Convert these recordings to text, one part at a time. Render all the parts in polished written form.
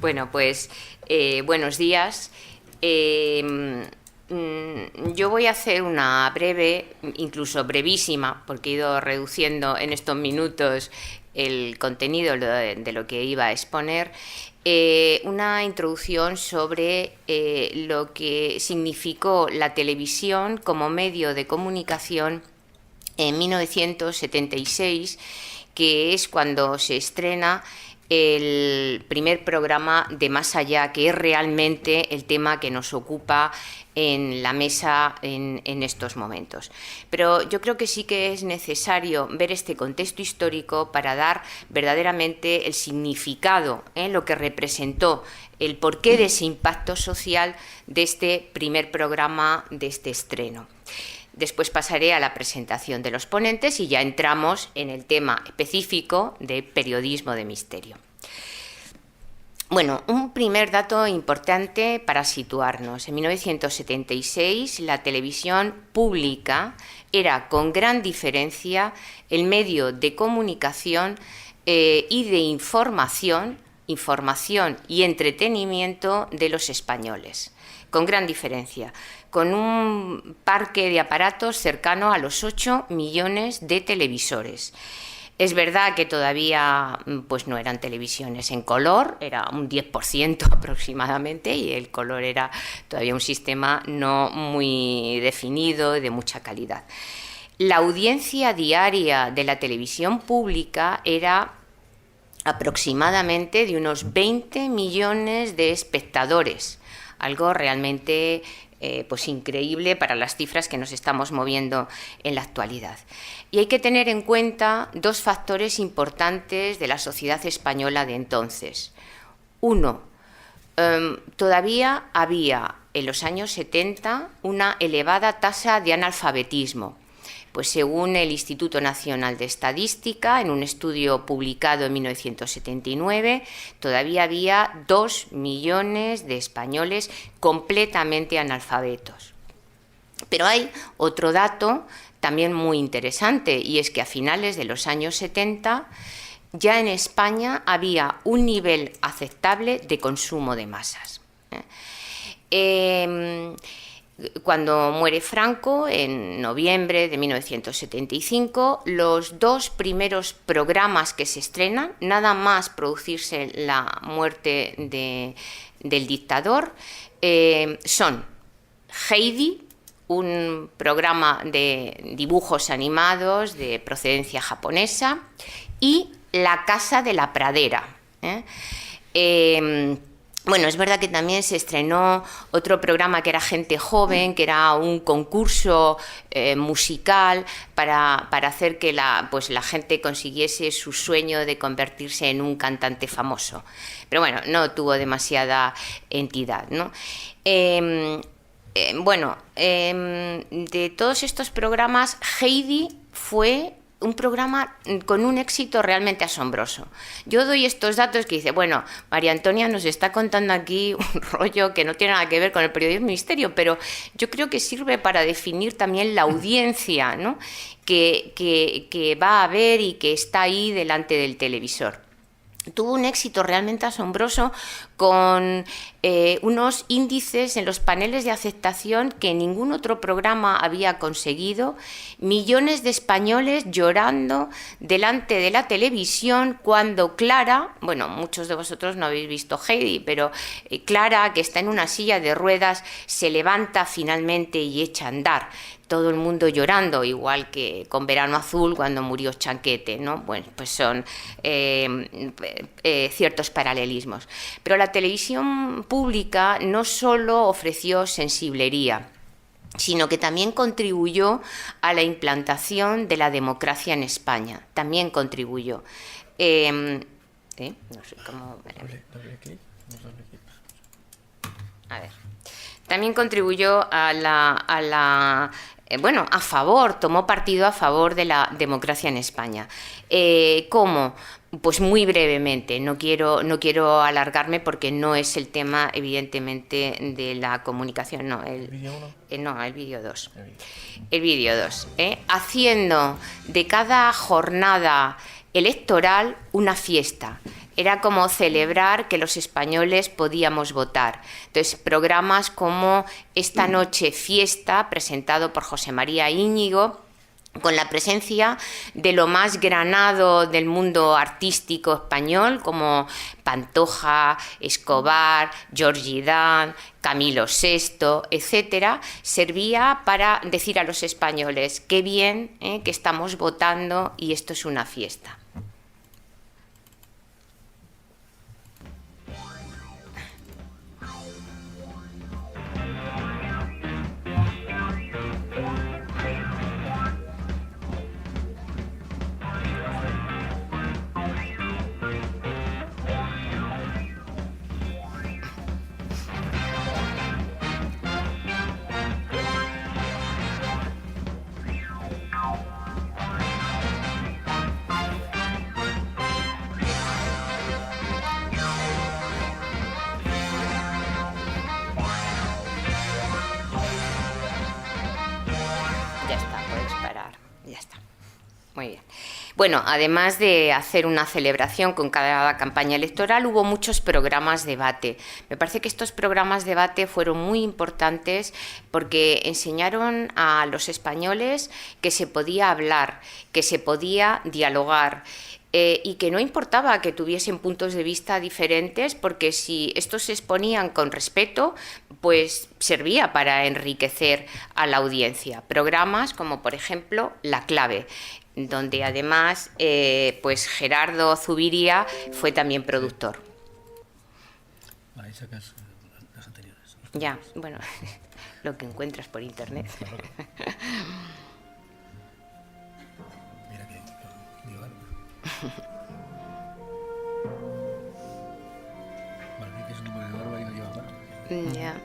Bueno, pues buenos días. Yo voy a hacer una breve, incluso brevísima, porque he ido reduciendo en estos minutos el contenido de lo que iba a exponer, una introducción sobre lo que significó la televisión como medio de comunicación en 1976, que es cuando se estrena el primer programa de Más Allá, que es realmente el tema que nos ocupa en la mesa en estos momentos. Pero yo creo que sí que es necesario ver este contexto histórico para dar verdaderamente el significado, lo que representó, el porqué de ese impacto social de este primer programa, de este estreno. Después pasaré a la presentación de los ponentes y ya entramos en el tema específico de periodismo de misterio. Bueno, un primer dato importante para situarnos. En 1976 la televisión pública era con gran diferencia el medio de comunicación y de información y entretenimiento de los españoles, con gran diferencia, con un parque de aparatos cercano a los 8 millones de televisores. Es verdad que todavía pues no eran televisiones en color, era un 10% aproximadamente, y el color era todavía un sistema no muy definido, de mucha calidad. La audiencia diaria de la televisión pública era aproximadamente de unos 20 millones de espectadores, algo realmente pues increíble para las cifras que nos estamos moviendo en la actualidad. Y hay que tener en cuenta dos factores importantes de la sociedad española de entonces. Uno, todavía había en los años 70 una elevada tasa de analfabetismo. Pues según el Instituto Nacional de Estadística, en un estudio publicado en 1979, todavía había 2 millones de españoles completamente analfabetos. Pero hay otro dato también muy interesante, y es que a finales de los años 70 ya en España había un nivel aceptable de consumo de masas. Cuando muere Franco, en noviembre de 1975, los dos primeros programas que se estrenan, nada más producirse la muerte del dictador, son Heidi, un programa de dibujos animados de procedencia japonesa, y La Casa de la Pradera. Bueno, es verdad que también se estrenó otro programa que era Gente Joven, que era un concurso musical para hacer que la gente consiguiese su sueño de convertirse en un cantante famoso. Pero bueno, no tuvo demasiada entidad, ¿no? De todos estos programas, Heidi fue un programa con un éxito realmente asombroso. Yo doy estos datos que dice, bueno, María Antonia nos está contando aquí un rollo que no tiene nada que ver con el periodismo de misterio, pero yo creo que sirve para definir también la audiencia, ¿no?, que va a ver y que está ahí delante del televisor. Tuvo un éxito realmente asombroso, con unos índices en los paneles de aceptación que ningún otro programa había conseguido, millones de españoles llorando delante de la televisión cuando Clara, bueno, muchos de vosotros no habéis visto Heidi, pero Clara, que está en una silla de ruedas, se levanta finalmente y echa a andar. Todo el mundo llorando, igual que con Verano Azul cuando murió Chanquete, ¿no? Bueno, pues son ciertos paralelismos. Pero la televisión pública no solo ofreció sensiblería, sino que también contribuyó a la implantación de la democracia en España. También contribuyó. No sé cómo... A ver. También contribuyó tomó partido a favor de la democracia en España. ¿Cómo? Pues muy brevemente, no quiero alargarme porque no es el tema, evidentemente, de la comunicación, no, el vídeo 2. El vídeo 2, haciendo de cada jornada electoral una fiesta. Era como celebrar que los españoles podíamos votar. Entonces, programas como Esta noche fiesta, presentado por José María Íñigo, con la presencia de lo más granado del mundo artístico español, como Pantoja, Escobar, Georgie Dan, Camilo VI, etcétera, servía para decir a los españoles qué bien que estamos votando y esto es una fiesta. Muy bien. Bueno, además de hacer una celebración con cada campaña electoral, hubo muchos programas de debate. Me parece que estos programas de debate fueron muy importantes porque enseñaron a los españoles que se podía hablar, que se podía dialogar. Y que no importaba que tuviesen puntos de vista diferentes, porque si estos se exponían con respeto, pues servía para enriquecer a la audiencia. Programas como, por ejemplo, La Clave, donde además pues Gerardo Zuviría fue también productor. Ahí sacas las anteriores. Ya, bueno, lo que encuentras por internet. Mira que digo algo. Vale, que es un número de barba y no lleva barba. Ya.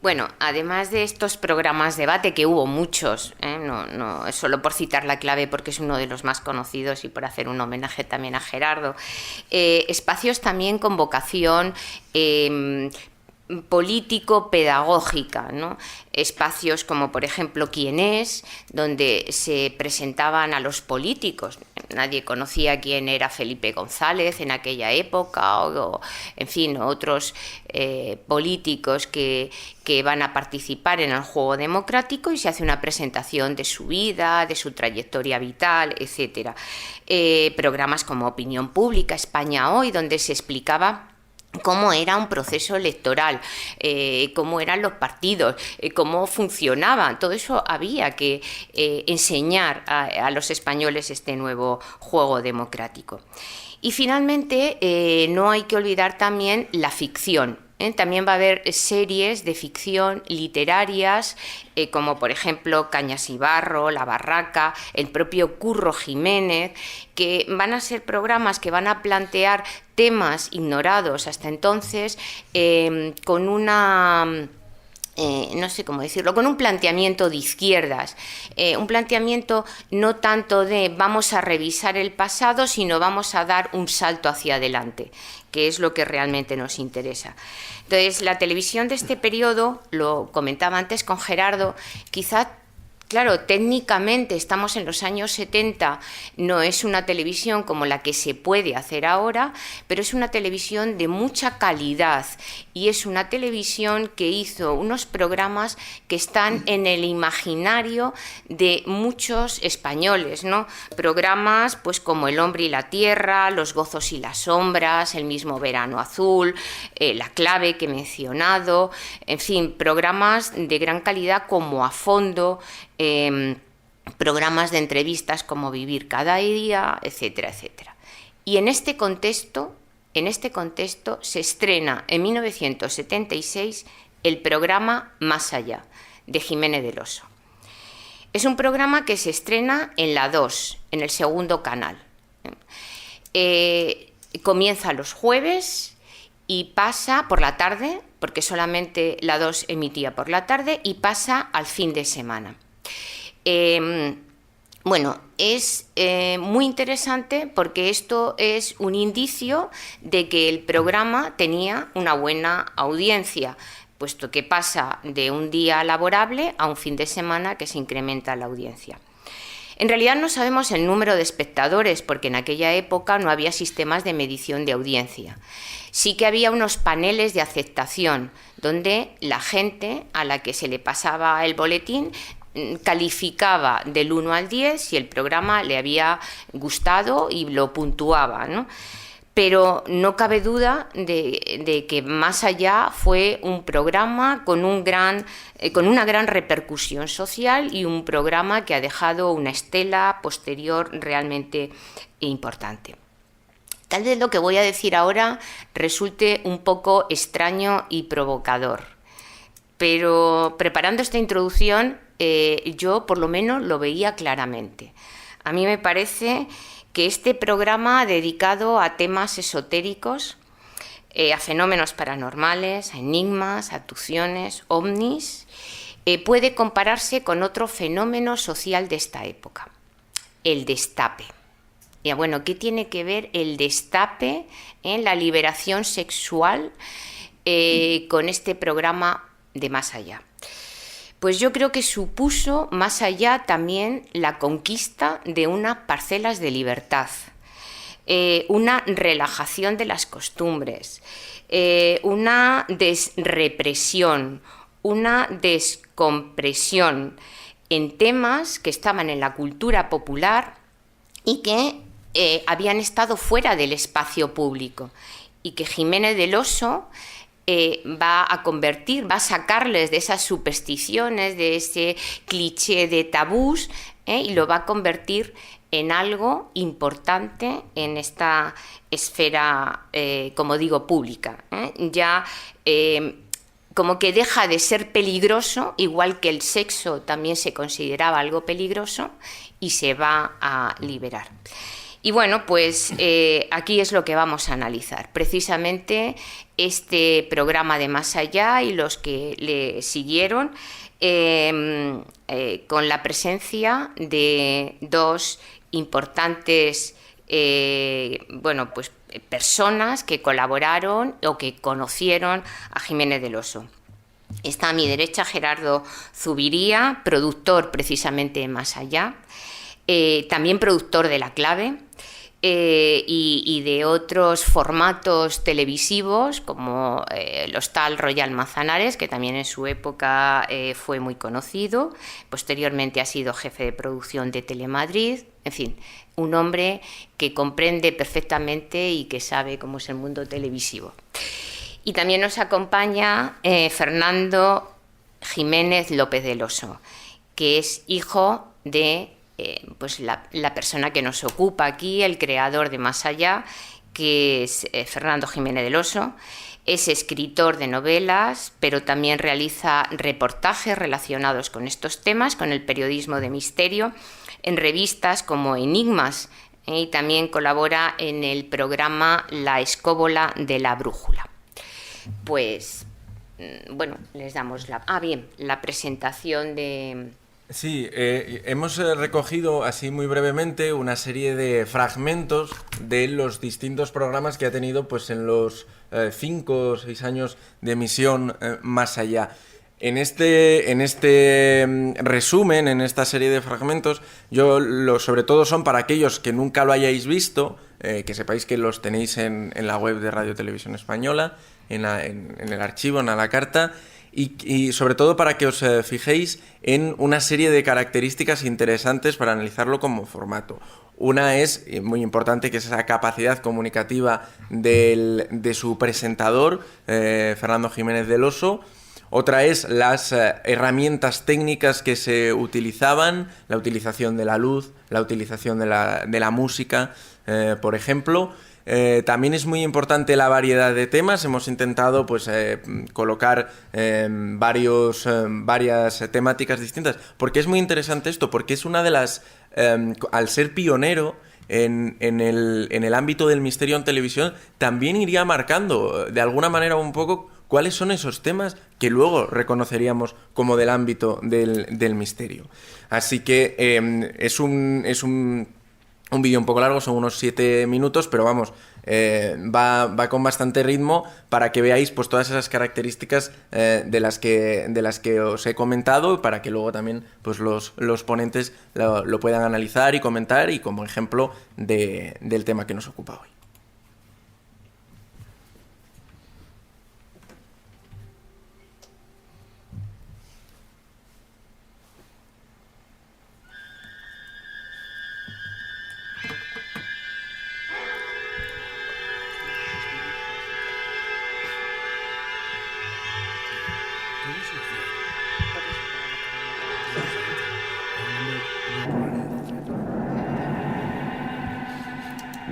Bueno, además de estos programas de debate, que hubo muchos, no es solo por citar La Clave porque es uno de los más conocidos y por hacer un homenaje también a Gerardo, espacios también con vocación político-pedagógica, ¿no? Espacios como, por ejemplo, ¿Quién es?, donde se presentaban a los políticos. Nadie conocía quién era Felipe González en aquella época, o en fin, otros políticos que van a participar en el juego democrático, y se hace una presentación de su vida, de su trayectoria vital, etcétera. Programas como Opinión Pública, España Hoy, donde se explicaba cómo era un proceso electoral, cómo eran los partidos, cómo funcionaban. Todo eso había que enseñar a los españoles este nuevo juego democrático. Y finalmente, no hay que olvidar también la ficción. También va a haber series de ficción literarias, como por ejemplo Cañas y Barro, La Barraca, el propio Curro Jiménez, que van a ser programas que van a plantear temas ignorados hasta entonces con una... no sé cómo decirlo, con un planteamiento de izquierdas, un planteamiento no tanto de vamos a revisar el pasado, sino vamos a dar un salto hacia adelante, que es lo que realmente nos interesa. Entonces, la televisión de este periodo, lo comentaba antes con Gerardo, quizá, claro, técnicamente estamos en los años 70, no es una televisión como la que se puede hacer ahora, pero es una televisión de mucha calidad y es una televisión que hizo unos programas que están en el imaginario de muchos españoles, ¿no? Programas pues como El hombre y la tierra, Los gozos y las sombras, El mismo verano azul, La Clave que he mencionado, en fin, programas de gran calidad como A Fondo, programas de entrevistas como Vivir cada día, etcétera, etcétera. Y en este contexto se estrena en 1976 el programa Más allá, de Jiménez del Oso. Es un programa que se estrena en la 2, en el segundo canal. Comienza los jueves y pasa por la tarde, porque solamente la 2 emitía por la tarde, y pasa al fin de semana. Bueno, es muy interesante porque esto es un indicio de que el programa tenía una buena audiencia, puesto que pasa de un día laborable a un fin de semana que se incrementa la audiencia. En realidad no sabemos el número de espectadores porque en aquella época no había sistemas de medición de audiencia. Sí que había unos paneles de aceptación donde la gente a la que se le pasaba el boletín calificaba del 1 al 10 si el programa le había gustado y lo puntuaba, ¿no? Pero no cabe duda de que Más Allá fue un programa con una gran repercusión social y un programa que ha dejado una estela posterior realmente importante. Tal vez lo que voy a decir ahora resulte un poco extraño y provocador, pero preparando esta introducción yo por lo menos lo veía claramente. A mí me parece que este programa dedicado a temas esotéricos, a fenómenos paranormales, a enigmas, a abducciones, ovnis, puede compararse con otro fenómeno social de esta época, el destape. Y bueno, ¿qué tiene que ver el destape en la liberación sexual con este programa de Más Allá? Pues yo creo que supuso Más Allá también la conquista de unas parcelas de libertad, una relajación de las costumbres, una desrepresión, una descompresión en temas que estaban en la cultura popular y que habían estado fuera del espacio público, y que Jiménez del Oso va a sacarles de esas supersticiones, de ese cliché de tabús, y lo va a convertir en algo importante en esta esfera, como digo, pública. Ya como que deja de ser peligroso, igual que el sexo también se consideraba algo peligroso, y se va a liberar. Y bueno, pues aquí es lo que vamos a analizar, precisamente este programa de Más Allá y los que le siguieron, con la presencia de dos importantes pues, personas que colaboraron o que conocieron a Jiménez del Oso. Está a mi derecha Gerardo Zuviría, productor precisamente de Más Allá, también productor de La Clave, y de otros formatos televisivos como el Hostal Royal Manzanares, que también en su época fue muy conocido. Posteriormente ha sido jefe de producción de Telemadrid. En fin, un hombre que comprende perfectamente y que sabe cómo es el mundo televisivo. Y también nos acompaña Fernando Jiménez López del Oso, que es hijo de pues la persona que nos ocupa aquí, el creador de Más Allá, que es Fernando Jiménez del Oso. Es escritor de novelas, pero también realiza reportajes relacionados con estos temas, con el periodismo de misterio, en revistas como Enigmas, y también colabora en el programa La Escóbola de la Brújula. Pues, bueno, les damos la presentación de... Sí, hemos recogido así muy brevemente una serie de fragmentos de los distintos programas que ha tenido pues en los 5 o 6 años de emisión Más Allá. En este resumen, en esta serie de fragmentos, sobre todo son para aquellos que nunca lo hayáis visto, que sepáis que los tenéis en la web de Radio Televisión Española, en el archivo, en la carta. Y sobre todo para que os fijéis en una serie de características interesantes para analizarlo como formato. Una es, muy importante, que es esa capacidad comunicativa de su presentador, Fernando Jiménez del Oso. Otra es las herramientas técnicas que se utilizaban, la utilización de la luz, la utilización de la música, por ejemplo. También es muy importante la variedad de temas. Hemos intentado pues colocar varias temáticas distintas, porque es muy interesante esto, porque es una de las al ser pionero en el ámbito del misterio en televisión, también iría marcando de alguna manera un poco cuáles son esos temas que luego reconoceríamos como del ámbito del misterio. Así que es un vídeo un poco largo, son unos 7 minutos, pero vamos, va con bastante ritmo para que veáis pues todas esas características de las que os he comentado, para que luego también pues los ponentes lo puedan analizar y comentar, y como ejemplo del tema que nos ocupa hoy.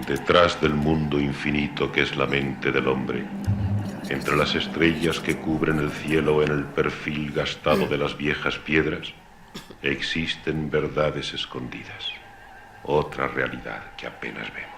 Detrás del mundo infinito que es la mente del hombre, entre las estrellas que cubren el cielo en el perfil gastado de las viejas piedras, existen verdades escondidas, otra realidad que apenas vemos.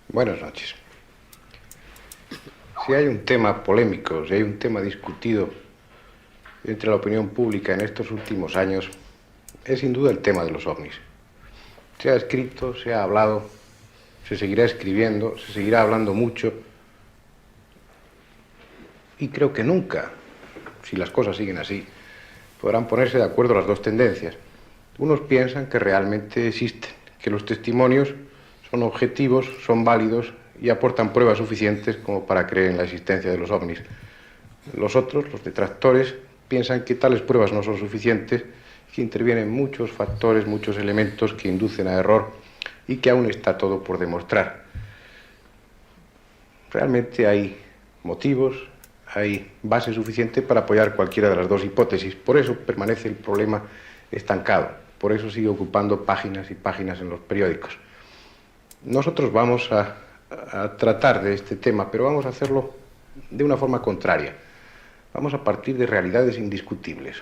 Buenas noches. Si hay un tema polémico, si hay un tema discutido entre la opinión pública en estos últimos años, es sin duda el tema de los ovnis. Se ha escrito, se ha hablado, se seguirá escribiendo, se seguirá hablando mucho, y creo que nunca, si las cosas siguen así, podrán ponerse de acuerdo las dos tendencias. Unos piensan que realmente existen, que los testimonios son objetivos, son válidos y aportan pruebas suficientes como para creer en la existencia de los ovnis. Los otros, los detractores, piensan que tales pruebas no son suficientes, que intervienen muchos factores, muchos elementos que inducen a error y que aún está todo por demostrar. Realmente hay motivos, hay base suficiente para apoyar cualquiera de las dos hipótesis. Por eso permanece el problema estancado, por eso sigue ocupando páginas y páginas en los periódicos. Nosotros vamos a tratar de este tema, pero vamos a hacerlo de una forma contraria. Vamos a partir de realidades indiscutibles.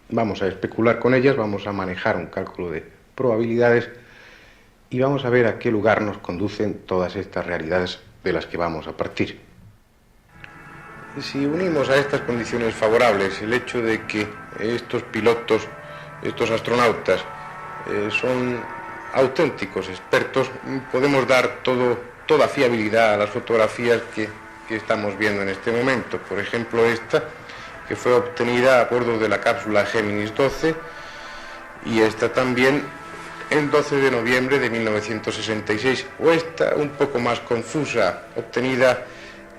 Vamos a especular con ellas, vamos a manejar un cálculo de probabilidades y vamos a ver a qué lugar nos conducen todas estas realidades de las que vamos a partir. Si unimos a estas condiciones favorables el hecho de que estos pilotos, estos astronautas, son auténticos expertos, podemos dar toda fiabilidad a las fotografías que estamos viendo en este momento. Por ejemplo, esta, que fue obtenida a bordo de la cápsula Géminis 12, y esta también el 12 de noviembre de 1966, o esta un poco más confusa, obtenida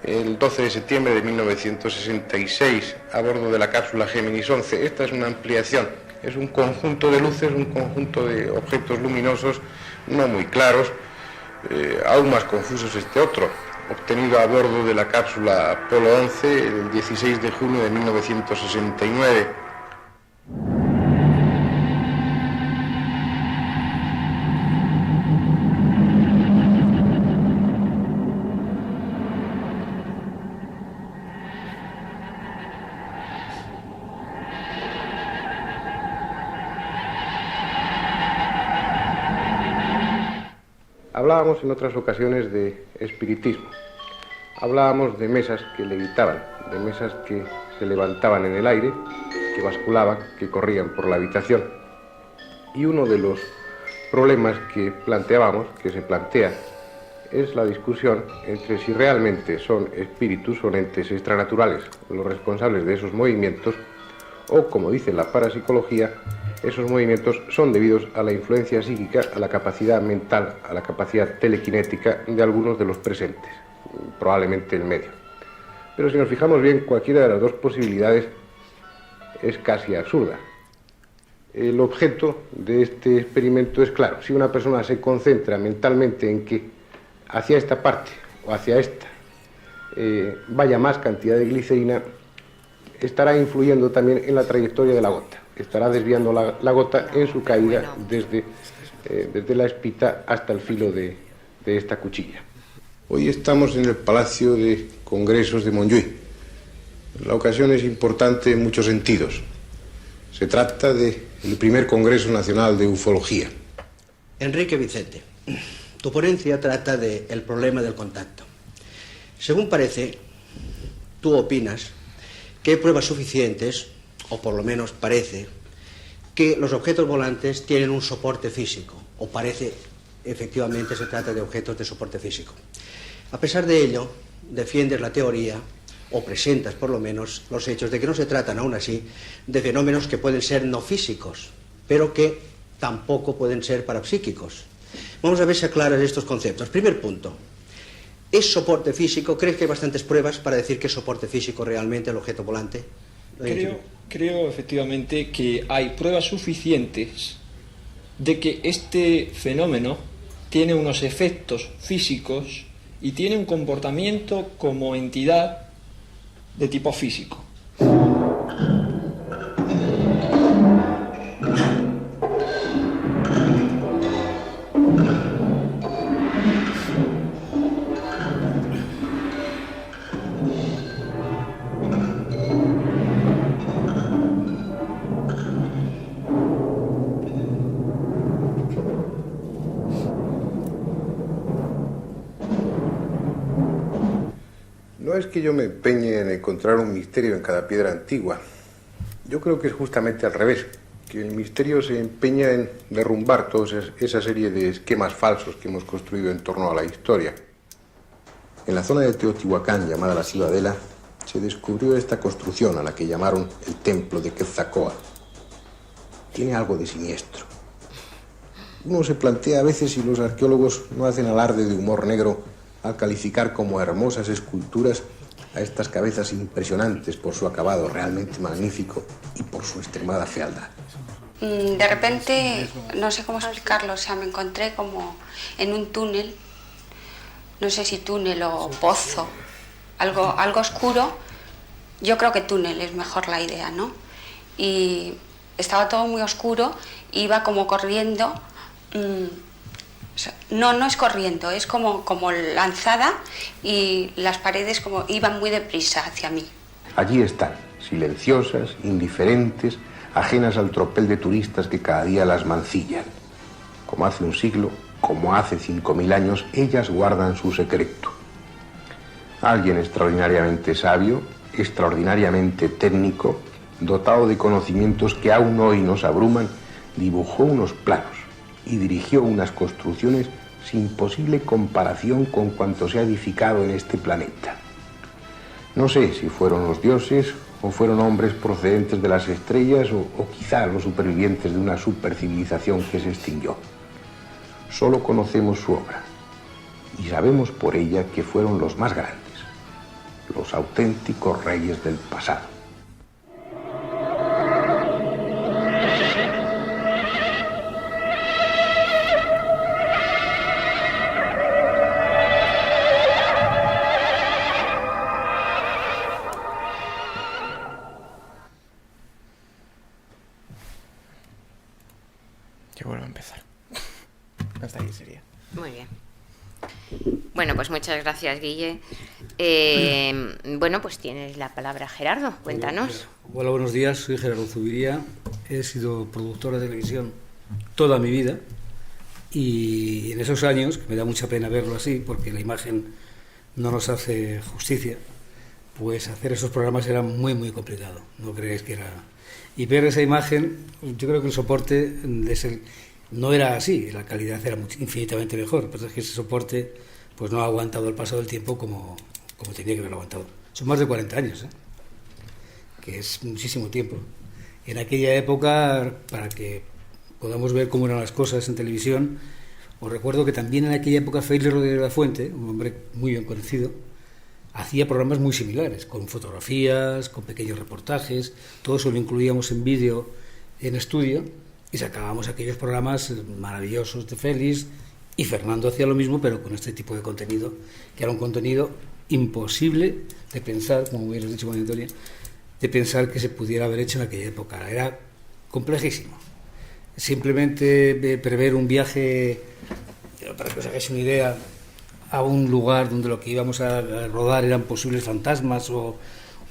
el 12 de septiembre de 1966 a bordo de la cápsula Géminis 11. Esta es una ampliación. Es un conjunto de luces, un conjunto de objetos luminosos no muy claros, aún más confusos este otro, obtenido a bordo de la cápsula Apolo 11 el 16 de junio de 1969. Hablábamos en otras ocasiones de espiritismo. Hablábamos de mesas que levitaban, de mesas que se levantaban en el aire, que basculaban, que corrían por la habitación. Y uno de los problemas que planteábamos, que se plantea, es la discusión entre si realmente son espíritus, son entes extranaturales los responsables de esos movimientos, o, como dice la parapsicología, esos movimientos son debidos a la influencia psíquica, a la capacidad mental, a la capacidad telequinética de algunos de los presentes, probablemente el medio. Pero si nos fijamos bien, cualquiera de las dos posibilidades es casi absurda. El objeto de este experimento es claro. Si una persona se concentra mentalmente en que hacia esta parte o hacia esta vaya más cantidad de glicerina, estará influyendo también en la trayectoria de la gota. Estará desviando la gota en su caída desde la espita hasta el filo de esta cuchilla. Hoy estamos en el Palacio de Congresos de Montjuïc. La ocasión es importante en muchos sentidos. Se trata del primer Congreso Nacional de Ufología. Enrique Vicente, tu ponencia trata del problema del contacto. Según parece, tú opinas que hay pruebas suficientes, o por lo menos parece, que los objetos volantes tienen un soporte físico, o parece, efectivamente, se trata de objetos de soporte físico. A pesar de ello, defiendes la teoría, o presentas por lo menos los hechos de que no se tratan aún así de fenómenos que pueden ser no físicos, pero que tampoco pueden ser parapsíquicos. Vamos a ver si aclaras estos conceptos. Primer punto, ¿es soporte físico? ¿Crees que hay bastantes pruebas para decir que es soporte físico realmente el objeto volante? Creo efectivamente que hay pruebas suficientes de que este fenómeno tiene unos efectos físicos y tiene un comportamiento como entidad de tipo físico. No es que yo me empeñe en encontrar un misterio en cada piedra antigua. Yo creo que es justamente al revés, que el misterio se empeña en derrumbar toda esa serie de esquemas falsos que hemos construido en torno a la historia. En la zona de Teotihuacán, llamada la Ciudadela, se descubrió esta construcción a la que llamaron el Templo de Quetzalcóatl. Tiene algo de siniestro. Uno se plantea a veces si los arqueólogos no hacen alarde de humor negro al calificar como hermosas esculturas a estas cabezas impresionantes por su acabado realmente magnífico y por su extremada fealdad. De repente, no sé cómo explicarlo, o sea, me encontré como en un túnel, no sé si túnel o pozo, algo oscuro. Yo creo que túnel es mejor la idea, ¿no? Y estaba todo muy oscuro, iba como corriendo. No es corriendo, es como lanzada y las paredes como iban muy deprisa hacia mí. Allí están, silenciosas, indiferentes, ajenas al tropel de turistas que cada día las mancillan. Como hace un siglo, como hace 5000 años, ellas guardan su secreto. Alguien extraordinariamente sabio, extraordinariamente técnico, dotado de conocimientos que aún hoy nos abruman, dibujó unos planos y dirigió unas construcciones sin posible comparación con cuanto se ha edificado en este planeta. No sé si fueron los dioses o fueron hombres procedentes de las estrellas o quizá los supervivientes de una supercivilización que se extinguió. Solo conocemos su obra y sabemos por ella que fueron los más grandes, los auténticos reyes del pasado. Que vuelva a empezar. Hasta ahí sería. Muy bien. Bueno, pues muchas gracias, Guille. Bueno, pues tienes la palabra, Gerardo. Cuéntanos. Hola, buenos días. Soy Gerardo Zubiría. He sido productor de televisión toda mi vida y en esos años, que me da mucha pena verlo así porque la imagen no nos hace justicia, pues hacer esos programas era muy, muy complicado. No creéis que era... Y ver esa imagen, yo creo que el soporte no era así, la calidad era infinitamente mejor, pero es que ese soporte pues no ha aguantado el paso del tiempo como tenía que haberlo aguantado. Son más de 40 años, que es muchísimo tiempo. En aquella época, para que podamos ver cómo eran las cosas en televisión, os recuerdo que también en aquella época Félix Rodríguez de la Fuente, un hombre muy bien conocido, hacía programas muy similares, con fotografías, con pequeños reportajes, todo eso lo incluíamos en vídeo en estudio y sacábamos aquellos programas maravillosos de Félix, y Fernando hacía lo mismo, pero con este tipo de contenido, que era un contenido imposible de pensar, como bien has dicho, María Antonia, de pensar que se pudiera haber hecho en aquella época. Era complejísimo. Simplemente prever un viaje, para que os hagáis una idea, a un lugar donde lo que íbamos a rodar eran posibles fantasmas o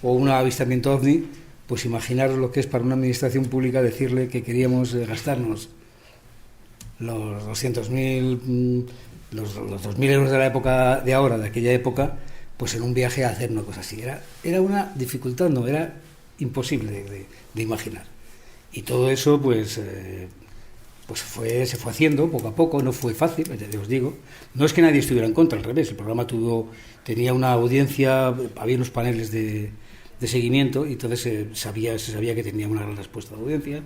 un avistamiento ovni, pues imaginaros lo que es para una administración pública decirle que queríamos gastarnos los 200.000, los 2.000 euros de la época de ahora, de aquella época, pues en un viaje a hacer una cosa así. Era una dificultad, no, era imposible de imaginar. Y todo eso, pues se fue haciendo poco a poco, no fue fácil, ya os digo. No es que nadie estuviera en contra, al revés, el programa tenía una audiencia, había unos paneles de seguimiento, y entonces se sabía que tenía una gran respuesta de audiencia,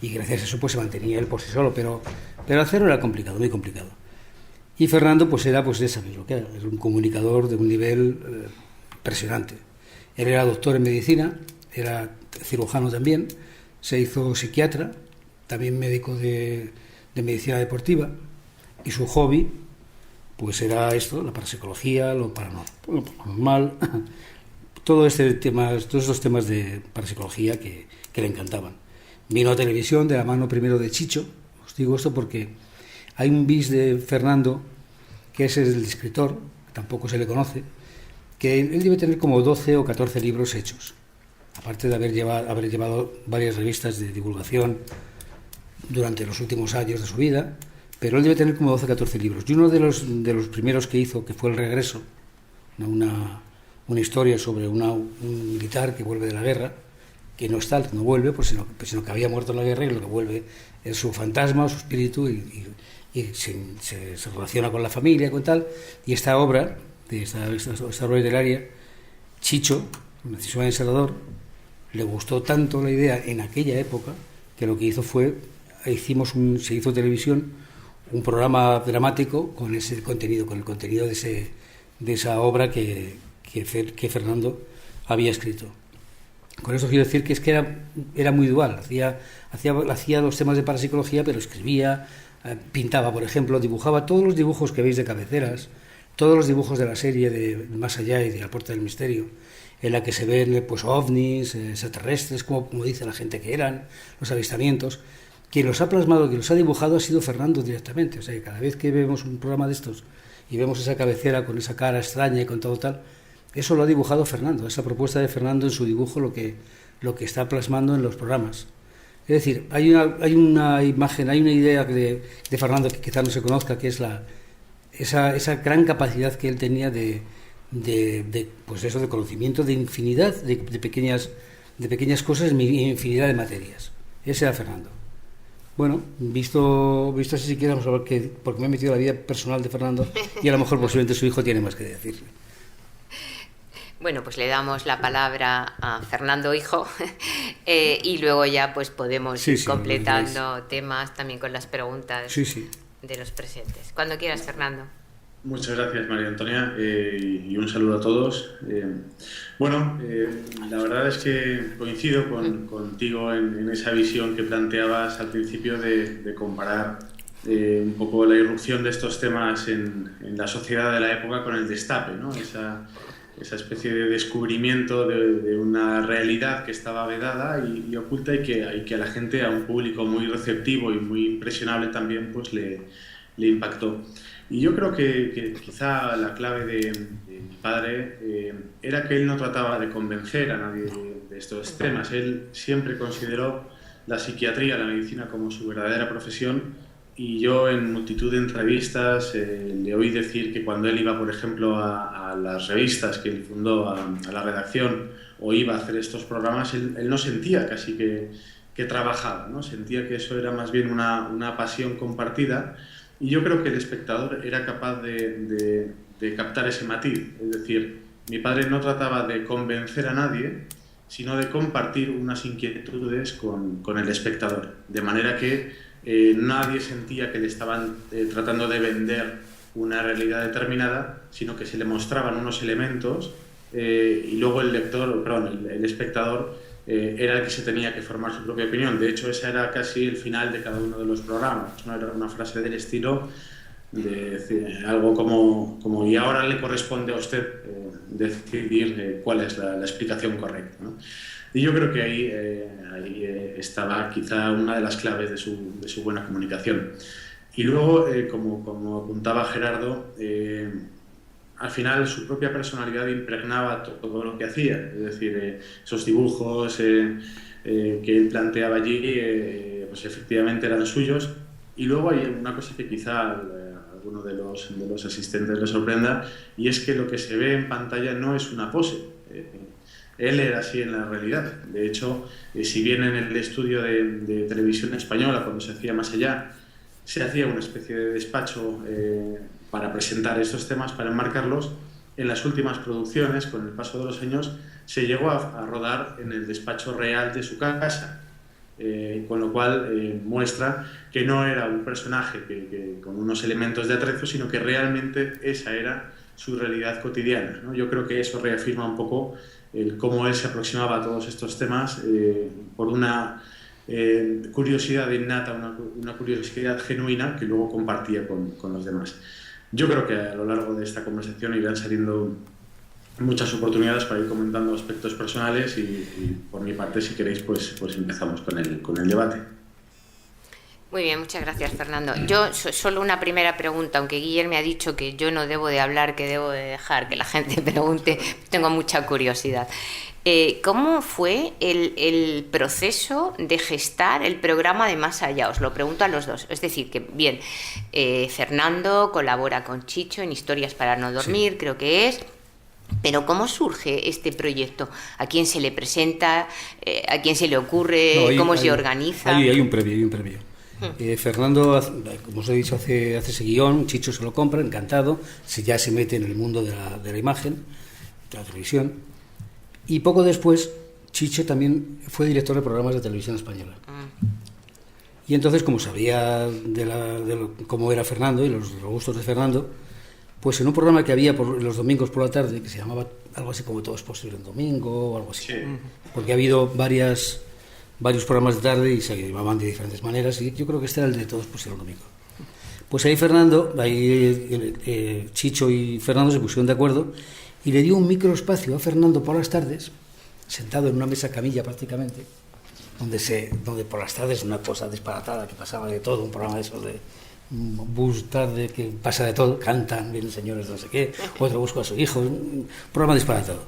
y gracias a eso pues se mantenía él por sí solo, pero hacerlo era complicado, muy complicado. Y Fernando pues era, pues ya sabéis lo que era un comunicador de un nivel impresionante. Él era doctor en medicina, era cirujano también, se hizo psiquiatra, también médico de medicina deportiva, y su hobby pues era esto, la parapsicología, lo paranormal, todos estos temas de parapsicología que le encantaban. Vino a televisión de la mano primero de Chicho. Os digo esto porque hay un bis de Fernando, que es el escritor, tampoco se le conoce, que él debe tener como 12 o 14 libros hechos, aparte de haber llevado varias revistas de divulgación durante los últimos años de su vida, pero él debe tener como 12 o 14 libros. Y uno de los primeros que hizo, que fue El Regreso, una historia sobre un militar que vuelve de la guerra, que no está, no vuelve, pues sino que había muerto en la guerra, y lo que vuelve es su fantasma, su espíritu, y se relaciona con la familia, con tal. Y esta obra, esta obra literaria, Chicho, Narciso Encerrador, le gustó tanto la idea en aquella época, que lo que hizo fue, se hizo televisión, un programa dramático con ese contenido, con el contenido de esa obra que Fernando había escrito. Con eso quiero decir que es que era muy dual. Hacía los temas de parapsicología, pero escribía, pintaba, por ejemplo, dibujaba todos los dibujos que veis de cabeceras, todos los dibujos de la serie de Más Allá y de La Puerta del Misterio, en la que se ven pues ovnis, extraterrestres, como dice la gente que eran, los avistamientos. Quien los ha plasmado, quien los ha dibujado ha sido Fernando directamente. O sea, que cada vez que vemos un programa de estos y vemos esa cabecera con esa cara extraña y con todo tal, eso lo ha dibujado Fernando, esa propuesta de Fernando en su dibujo, lo que está plasmando en los programas. Es decir, hay una imagen, hay una idea de Fernando que quizás no se conozca, que es esa gran capacidad que él tenía pues eso, de conocimiento de infinidad de pequeñas cosas y infinidad de materias. Ese era Fernando. Bueno, visto así, si quieres, vamos a ver porque me he metido en la vida personal de Fernando, y a lo mejor posiblemente su hijo tiene más que decirle. Bueno, pues le damos la palabra a Fernando hijo y luego ya pues podemos ir completando temas también con las preguntas de los presentes. Cuando quieras, Fernando. Muchas gracias, María Antonia, y un saludo a todos. La verdad es que coincido contigo en esa visión que planteabas al principio de comparar un poco la irrupción de estos temas en la sociedad de la época con el destape, ¿no? Esa especie de descubrimiento de una realidad que estaba vedada y oculta, y que a la gente, a un público muy receptivo y muy impresionable también, pues le impactó. Y yo creo que quizá la clave de mi padre era que él no trataba de convencer a nadie de estos temas. Él siempre consideró la psiquiatría, la medicina, como su verdadera profesión. Y yo en multitud de entrevistas le oí decir que cuando él iba, por ejemplo, a las revistas que él fundó, a la redacción, o iba a hacer estos programas, él no sentía casi que trabajaba, ¿no? Sentía que eso era más bien una pasión compartida, y yo creo que el espectador era capaz de captar ese matiz. Es decir, mi padre no trataba de convencer a nadie, sino de compartir unas inquietudes con el espectador, de manera que nadie sentía que le estaban tratando de vender una realidad determinada, sino que se le mostraban unos elementos y luego el espectador era el que se tenía que formar su propia opinión. De hecho, ese era casi el final de cada uno de los programas, ¿no? Era una frase del estilo de decir algo como y ahora le corresponde a usted decidir cuál es la explicación correcta, ¿no? Y yo creo que ahí estaba quizá una de las claves de su buena comunicación. Y luego, como apuntaba Gerardo, al final su propia personalidad impregnaba todo lo que hacía. Es decir, esos dibujos que él planteaba allí, pues efectivamente eran suyos. Y luego hay una cosa que quizá a alguno de los asistentes le sorprenda, y es que lo que se ve en pantalla no es una pose. Él era así en la realidad. De hecho, si bien en el estudio de televisión española, cuando se hacía Más Allá, se hacía una especie de despacho para presentar estos temas, para enmarcarlos, en las últimas producciones, con el paso de los años, se llegó a rodar en el despacho real de su casa, con lo cual muestra que no era un personaje con unos elementos de atrezo, sino que realmente esa era su realidad cotidiana, ¿no? Yo creo que eso reafirma un poco cómo él se aproximaba a todos estos temas por una curiosidad innata, una curiosidad genuina que luego compartía con los demás. Yo creo que a lo largo de esta conversación irán saliendo muchas oportunidades para ir comentando aspectos personales y por mi parte, si queréis, pues empezamos con el debate. Muy bien, muchas gracias, Fernando. Yo solo una primera pregunta, aunque Guillermo me ha dicho que yo no debo de hablar, que debo de dejar que la gente pregunte, tengo mucha curiosidad. ¿Cómo fue el proceso de gestar el programa de Más Allá? Os lo pregunto a los dos. Es decir, que bien, Fernando colabora con Chicho en Historias para no dormir, sí, creo que es. Pero ¿cómo surge este proyecto? ¿A quién se le presenta? ¿A quién se le ocurre? ¿Cómo se organiza? Hay un previo. Fernando, como os he dicho, hace ese guión, Chicho se lo compra, encantado, ya se mete en el mundo de la imagen, de la televisión, y poco después Chicho también fue director de programas de televisión española. Y entonces, como sabía cómo era Fernando y los gustos de Fernando, pues en un programa que había los domingos por la tarde, que se llamaba algo así como Todo es posible en domingo o algo así, sí, porque ha habido varios programas de tarde y se llamaban de diferentes maneras, y yo creo que este era el de Todo es posible en domingo. Pues ahí Chicho y Fernando se pusieron de acuerdo y le dio un microespacio a Fernando por las tardes, sentado en una mesa camilla prácticamente, donde por las tardes una cosa disparatada que pasaba de todo, un programa de esos de bus tarde que pasa de todo, cantan, vienen señores no sé qué, otro busca a su hijo, un programa disparatado.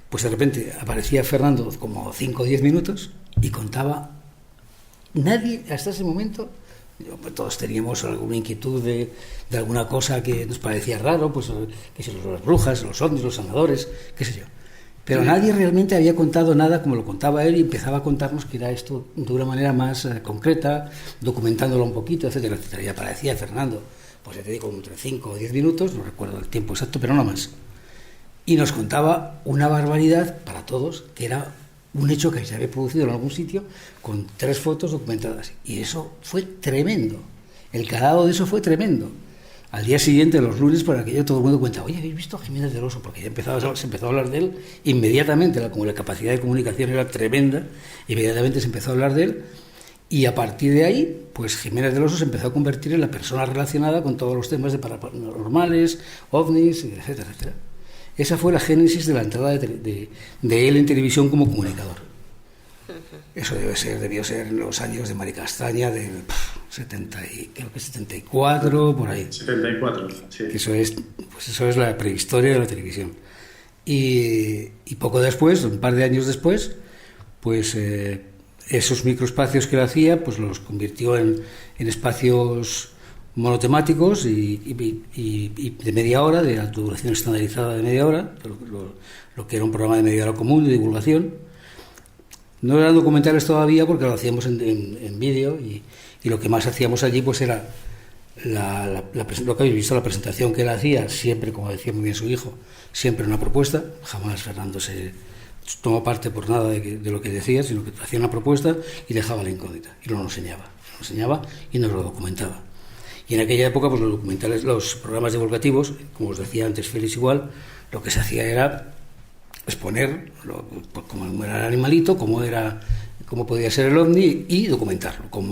Pues de repente aparecía Fernando como 5 o 10 minutos y contaba. Nadie hasta ese momento, todos teníamos alguna inquietud de alguna cosa que nos parecía raro, pues que si las brujas, los ovnis, los sanadores, qué sé yo. Pero nadie realmente había contado nada como lo contaba él, y empezaba a contarnos que era esto de una manera más concreta, documentándolo un poquito, etcétera, etcétera. Y aparecía Fernando, pues ya te digo, entre 5 o 10 minutos, no recuerdo el tiempo exacto, pero no más. Y nos contaba una barbaridad para todos, que era un hecho que se había producido en algún sitio, con 3 fotos documentadas. Y eso fue tremendo. El calado de eso fue tremendo. Al día siguiente, los lunes, por aquello, todo el mundo cuenta, oye, ¿habéis visto a Jiménez del Oso? Porque ya se empezó a hablar de él inmediatamente, como la capacidad de comunicación era tremenda, inmediatamente se empezó a hablar de él, y a partir de ahí, pues Jiménez del Oso se empezó a convertir en la persona relacionada con todos los temas de paranormales, ovnis, etcétera, etcétera. Esa fue la génesis de la entrada de él en televisión como comunicador. Eso debió ser en los años de Mari Castaña, de 74, por ahí. 74, sí. Eso es la prehistoria de la televisión. Y poco después, un par de años después, pues esos microespacios que él hacía, pues los convirtió en espacios monotemáticos y de media hora, de alta duración estandarizada de media hora, lo que era un programa de media hora común de divulgación. No eran documentales todavía porque lo hacíamos en vídeo, y lo que más hacíamos allí pues era lo que habéis visto, la presentación que él hacía, siempre, como decía muy bien su hijo, siempre una propuesta. Jamás Fernando se tomó parte por nada de lo que decía, sino que hacía una propuesta y dejaba la incógnita, y nos enseñaba y nos lo documentaba. Y en aquella época, pues los programas divulgativos, como os decía antes Félix igual, lo que se hacía era exponer cómo era el animalito, cómo podía ser el ovni y documentarlo, con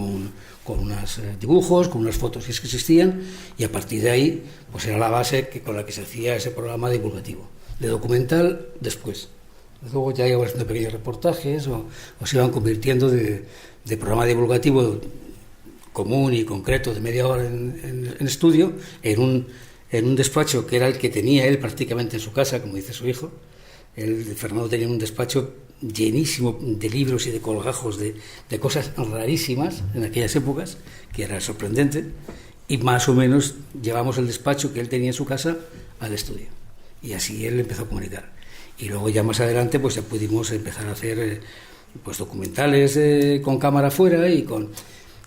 unos dibujos, con unas fotos si es que existían, y a partir de ahí pues era la base con la que se hacía ese programa divulgativo. De documental después. Luego ya iban haciendo pequeños reportajes o se iban convirtiendo de programa divulgativo común y concreto de media hora en estudio en un despacho que era el que tenía él prácticamente en su casa, como dice su hijo. Fernando tenía un despacho llenísimo de libros y de colgajos de cosas rarísimas en aquellas épocas, que era sorprendente, y más o menos llevamos el despacho que él tenía en su casa al estudio, y así él empezó a comunicar. Y luego ya más adelante pues ya pudimos empezar a hacer pues documentales con cámara fuera, y con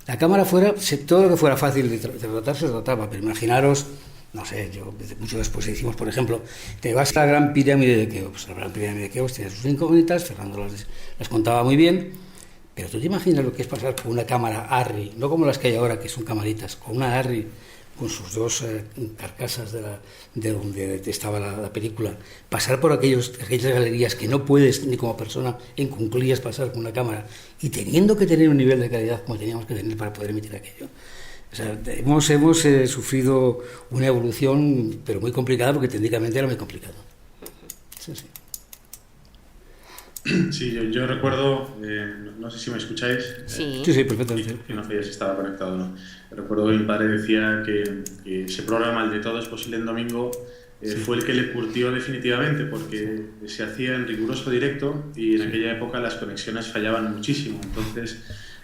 la cámara fuera todo lo que fuera fácil de tratar se trataba, pero imaginaros, no sé, mucho después hicimos, por ejemplo, te vas a la Gran Pirámide de Keops. La Gran Pirámide de Keops tiene sus incógnitas, Fernando las contaba muy bien, pero tú te imaginas lo que es pasar con una cámara ARRI, no como las que hay ahora, que son camaritas, con una ARRI, con sus dos carcasas de donde estaba la película, pasar por aquellas galerías que no puedes ni como persona en cuclillas pasar con una cámara, y teniendo que tener un nivel de calidad como teníamos que tener para poder emitir aquello. O sea, hemos sufrido una evolución, pero muy complicada, porque técnicamente era muy complicado. Sí. Sí, yo recuerdo, no sé si me escucháis. Sí, perfectamente. Que no sabía si estaba conectado o no. Recuerdo que mi padre decía que ese programa, el de Todo es posible en domingo, fue el que le curtió definitivamente, porque se hacía en riguroso directo y en aquella época las conexiones fallaban muchísimo. Entonces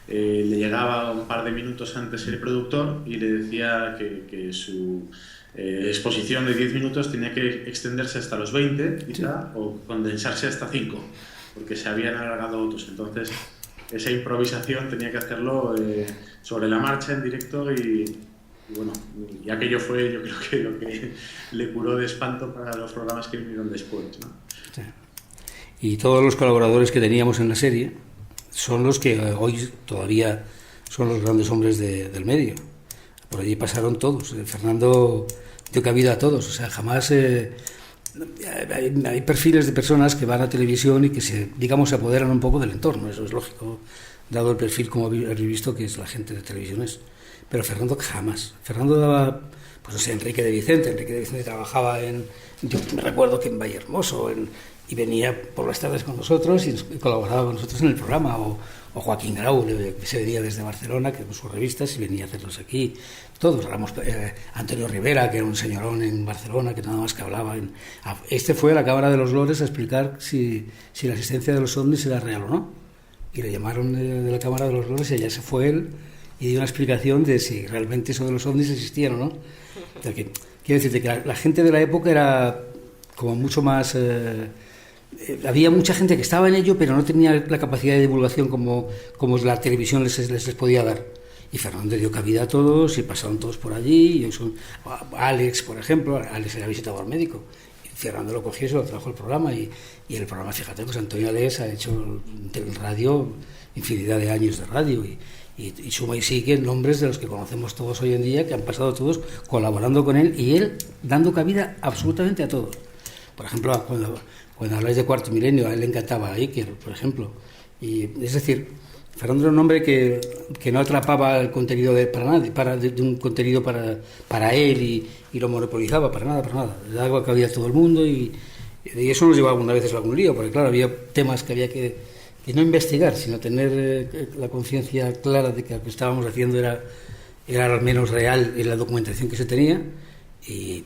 le llegaba un par de minutos antes el productor y le decía que su exposición de 10 minutos tenía que extenderse hasta los 20 quizá, o condensarse hasta 5, porque se habían alargado otros. Entonces esa improvisación tenía que hacerlo sobre la marcha en directo, y bueno, y aquello fue, yo creo que lo que le curó de espanto para los programas que vinieron después, ¿no? Sí. Y todos los colaboradores que teníamos en la serie son los que hoy todavía son los grandes hombres del medio. Por allí pasaron todos. Fernando dio cabida a todos. O sea, jamás hay perfiles de personas que van a televisión y que se apoderan un poco del entorno. Eso es lógico, dado el perfil, como habéis visto, que es la gente de televisiones. Pero Fernando jamás. Fernando daba, pues no sé, Enrique de Vicente trabajaba yo me recuerdo que en Vallehermoso, y venía por las tardes con nosotros y colaboraba con nosotros en el programa, o Joaquín Grau, que se venía desde Barcelona, que con sus revistas, y venía a hacerlos aquí. Todos, Antonio Rivera, que era un señorón en Barcelona, que nada más que hablaba. Este fue a la Cámara de los Lores a explicar si la existencia de los ovnis era real o no. Y le llamaron de la Cámara de los Lores, y allá se fue él y dio una explicación de si realmente eso de los ovnis existían o no. O sea, quiero decirte que la gente de la época era como mucho más... había mucha gente que estaba en ello, pero no tenía la capacidad de divulgación como la televisión les podía dar. Y Fernando dio cabida a todos, y pasaron todos por allí. Alex, por ejemplo, Alex era visitado al médico, y Fernando lo cogió y se lo trajo al programa. Y el programa, fíjate, pues Antonio Alex ha hecho en radio infinidad de años de radio, y suma y sigue nombres de los que conocemos todos hoy en día, que han pasado todos colaborando con él, y él dando cabida absolutamente a todos. Por ejemplo, cuando habláis de Cuarto Milenio, a él le encantaba a Iker, por ejemplo. Y es decir, Fernando era un hombre que no atrapaba el contenido para nadie, de un contenido para él, y lo monopolizaba para nada. Le daba cabida a todo el mundo, y eso nos llevaba una vez a algún lío, porque claro, había temas que había que no investigar, sino tener la conciencia clara de que lo que estábamos haciendo era al menos real en la documentación que se tenía.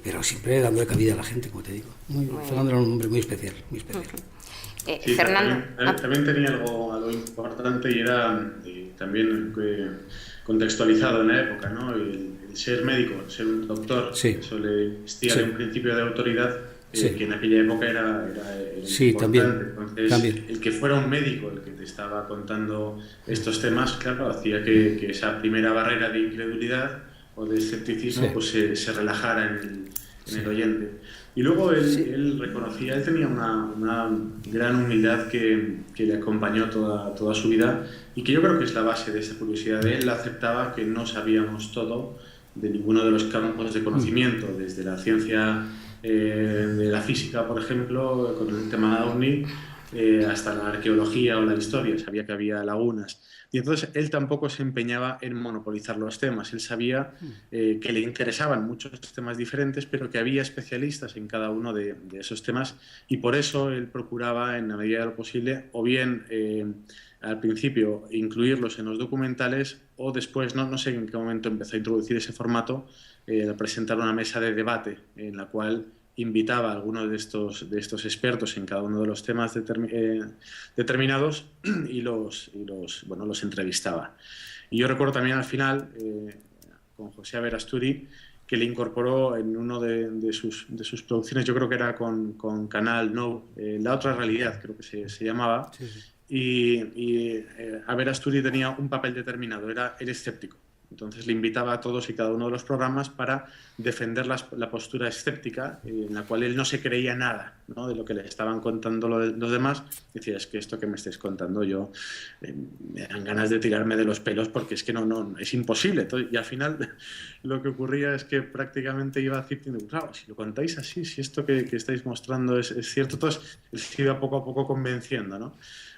Pero siempre dándole cabida a la gente, como te digo. Fernando era un hombre muy especial. Sí, Fernando. También tenía algo importante, y era también contextualizado en la época, ¿no? El ser médico, el ser un doctor, sí. Eso le vestía de un principio de autoridad que en aquella época era sí, importante. También, Entonces, el que fuera un médico el que te estaba contando estos temas, claro, hacía que esa primera barrera de incredulidad o de escepticismo pues se relajara en el oyente. Y luego él reconocía, él tenía una gran humildad que le acompañó toda su vida, y que yo creo que es la base de esa curiosidad de él. Aceptaba que no sabíamos todo de ninguno de los campos de conocimiento, desde la ciencia de la física, por ejemplo, con el tema OVNI, hasta la arqueología o la historia. Sabía que había lagunas. Y entonces él tampoco se empeñaba en monopolizar los temas. Él sabía que le interesaban muchos temas diferentes, pero que había especialistas en cada uno de esos temas, y por eso él procuraba, en la medida de lo posible, o bien al principio incluirlos en los documentales, o después, no sé en qué momento empezó a introducir ese formato, a presentar una mesa de debate en la cual invitaba a algunos de estos expertos en cada uno de los temas determinados y los entrevistaba. Y yo recuerdo también al final, con José Aberasturi, que le incorporó en uno de sus producciones, yo creo que era con Canal No, La Otra Realidad, creo que se llamaba, sí. Y Aberasturi tenía un papel determinado, era el escéptico. Entonces le invitaba a todos y cada uno de los programas para defender la postura escéptica, en la cual él no se creía nada, ¿no?, de lo que le estaban contando los demás. Decía, es que esto que me estáis contando yo, me dan ganas de tirarme de los pelos, porque es que no es imposible. Y al final lo que ocurría es que prácticamente iba diciendo, claro, si lo contáis así, si esto que estáis mostrando es cierto, entonces él se iba poco a poco convenciendo, ¿no?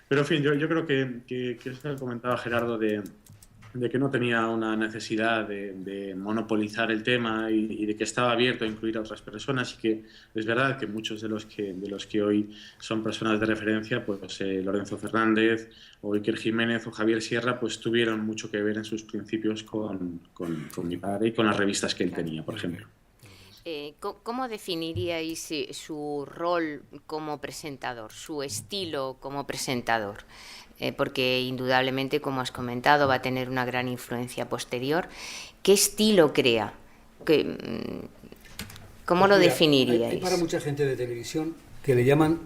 Pero en fin, yo creo que eso que comentaba Gerardo de que no tenía una necesidad de monopolizar el tema y de que estaba abierto a incluir a otras personas, y que es verdad que muchos de los que hoy son personas de referencia, pues Lorenzo Fernández o Iker Jiménez o Javier Sierra, pues tuvieron mucho que ver en sus principios con mi padre y con las revistas que él tenía, por ejemplo. ¿Cómo definiríais su rol como presentador, su estilo como presentador? Porque indudablemente, como has comentado, va a tener una gran influencia posterior. ¿Qué estilo crea? ¿Cómo lo definiríais? Hay para mucha gente de televisión que le llaman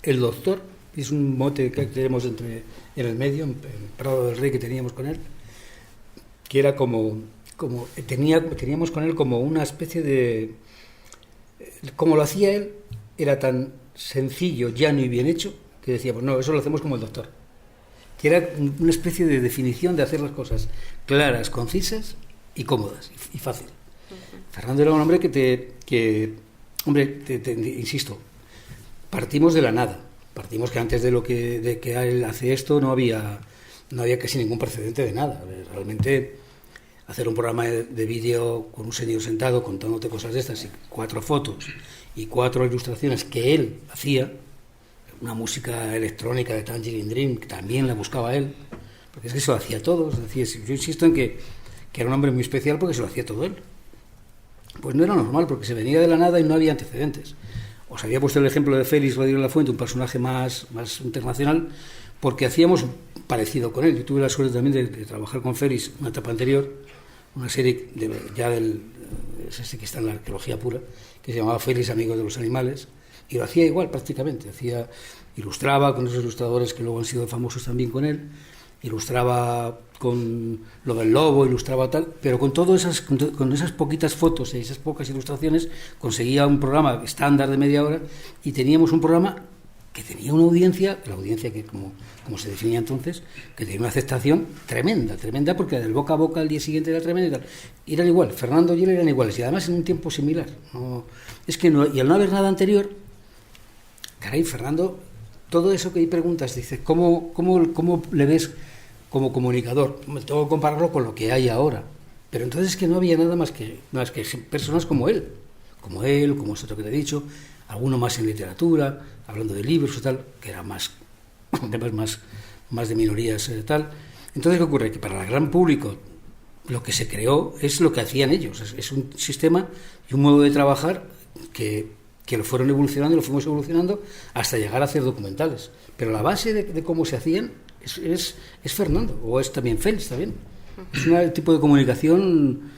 el doctor, es un mote que tenemos en el medio, en Prado del Rey, que teníamos con él, que era teníamos con él como una especie de... Como lo hacía él, era tan sencillo, llano y bien hecho, que decíamos, no, eso lo hacemos como el doctor. Que era una especie de definición de hacer las cosas claras, concisas y cómodas y fácil. Fernando era un hombre insisto, partimos de la nada. Partimos que antes de que él hace esto no había casi ningún precedente de nada. Realmente hacer un programa de vídeo con un señor sentado contándote cosas de estas y 4 fotos y 4 ilustraciones que él hacía, una música electrónica de Tangerine Dream, que también la buscaba él, porque es que se lo hacía todo. Es decir, yo insisto en que era un hombre muy especial porque se lo hacía todo él. Pues no era normal, porque se venía de la nada y no había antecedentes. Os había puesto el ejemplo de Félix Rodríguez Lafuente, un personaje más internacional, porque hacíamos parecido con él. Yo tuve la suerte también de trabajar con Félix una etapa anterior, una serie ese que está en la arqueología pura, que se llamaba Félix Amigos de los Animales, y lo hacía igual prácticamente. Ilustraba con esos ilustradores que luego han sido famosos también con él, ilustraba con lo del lobo, ilustraba tal, pero con esas poquitas fotos y esas pocas ilustraciones conseguía un programa estándar de media hora, y teníamos un programa que tenía una audiencia, la audiencia que como se definía entonces, que tenía una aceptación tremenda, porque del boca a boca al día siguiente era tremenda y tal. Y eran igual, Fernando y él eran iguales, y además en un tiempo similar. Y al no haber nada anterior, caray, Fernando, todo eso que hay preguntas, dice, ¿cómo le ves como comunicador? Tengo que compararlo con lo que hay ahora. Pero entonces es que no había nada más que personas como él, como otro que te he dicho, alguno más en literatura, hablando de libros y tal, que era más de minorías tal. Entonces, ¿qué ocurre? Que para el gran público lo que se creó es lo que hacían ellos. Es un sistema y un modo de trabajar que lo fueron evolucionando, lo fuimos evolucionando hasta llegar a hacer documentales. Pero la base de cómo se hacían es Fernando, o es también Félix, también. Es un tipo de comunicación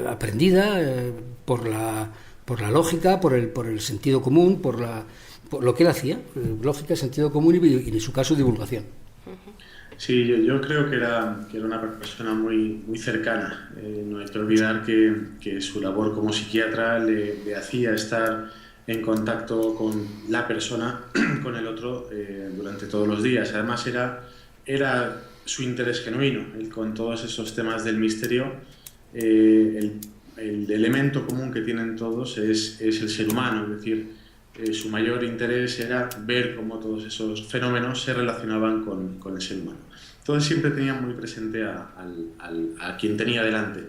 aprendida por la lógica, por el sentido común, por lo que él hacía, lógica, sentido común y en su caso divulgación. Sí, yo creo que era una persona muy, muy cercana. No hay que olvidar que su labor como psiquiatra le hacía estar en contacto con la persona, con el otro, durante todos los días. Además era su interés genuino, con todos esos temas del misterio. Él el elemento común que tienen todos es el ser humano, es decir, su mayor interés era ver cómo todos esos fenómenos se relacionaban con el ser humano. Entonces siempre tenían muy presente a quien tenía delante.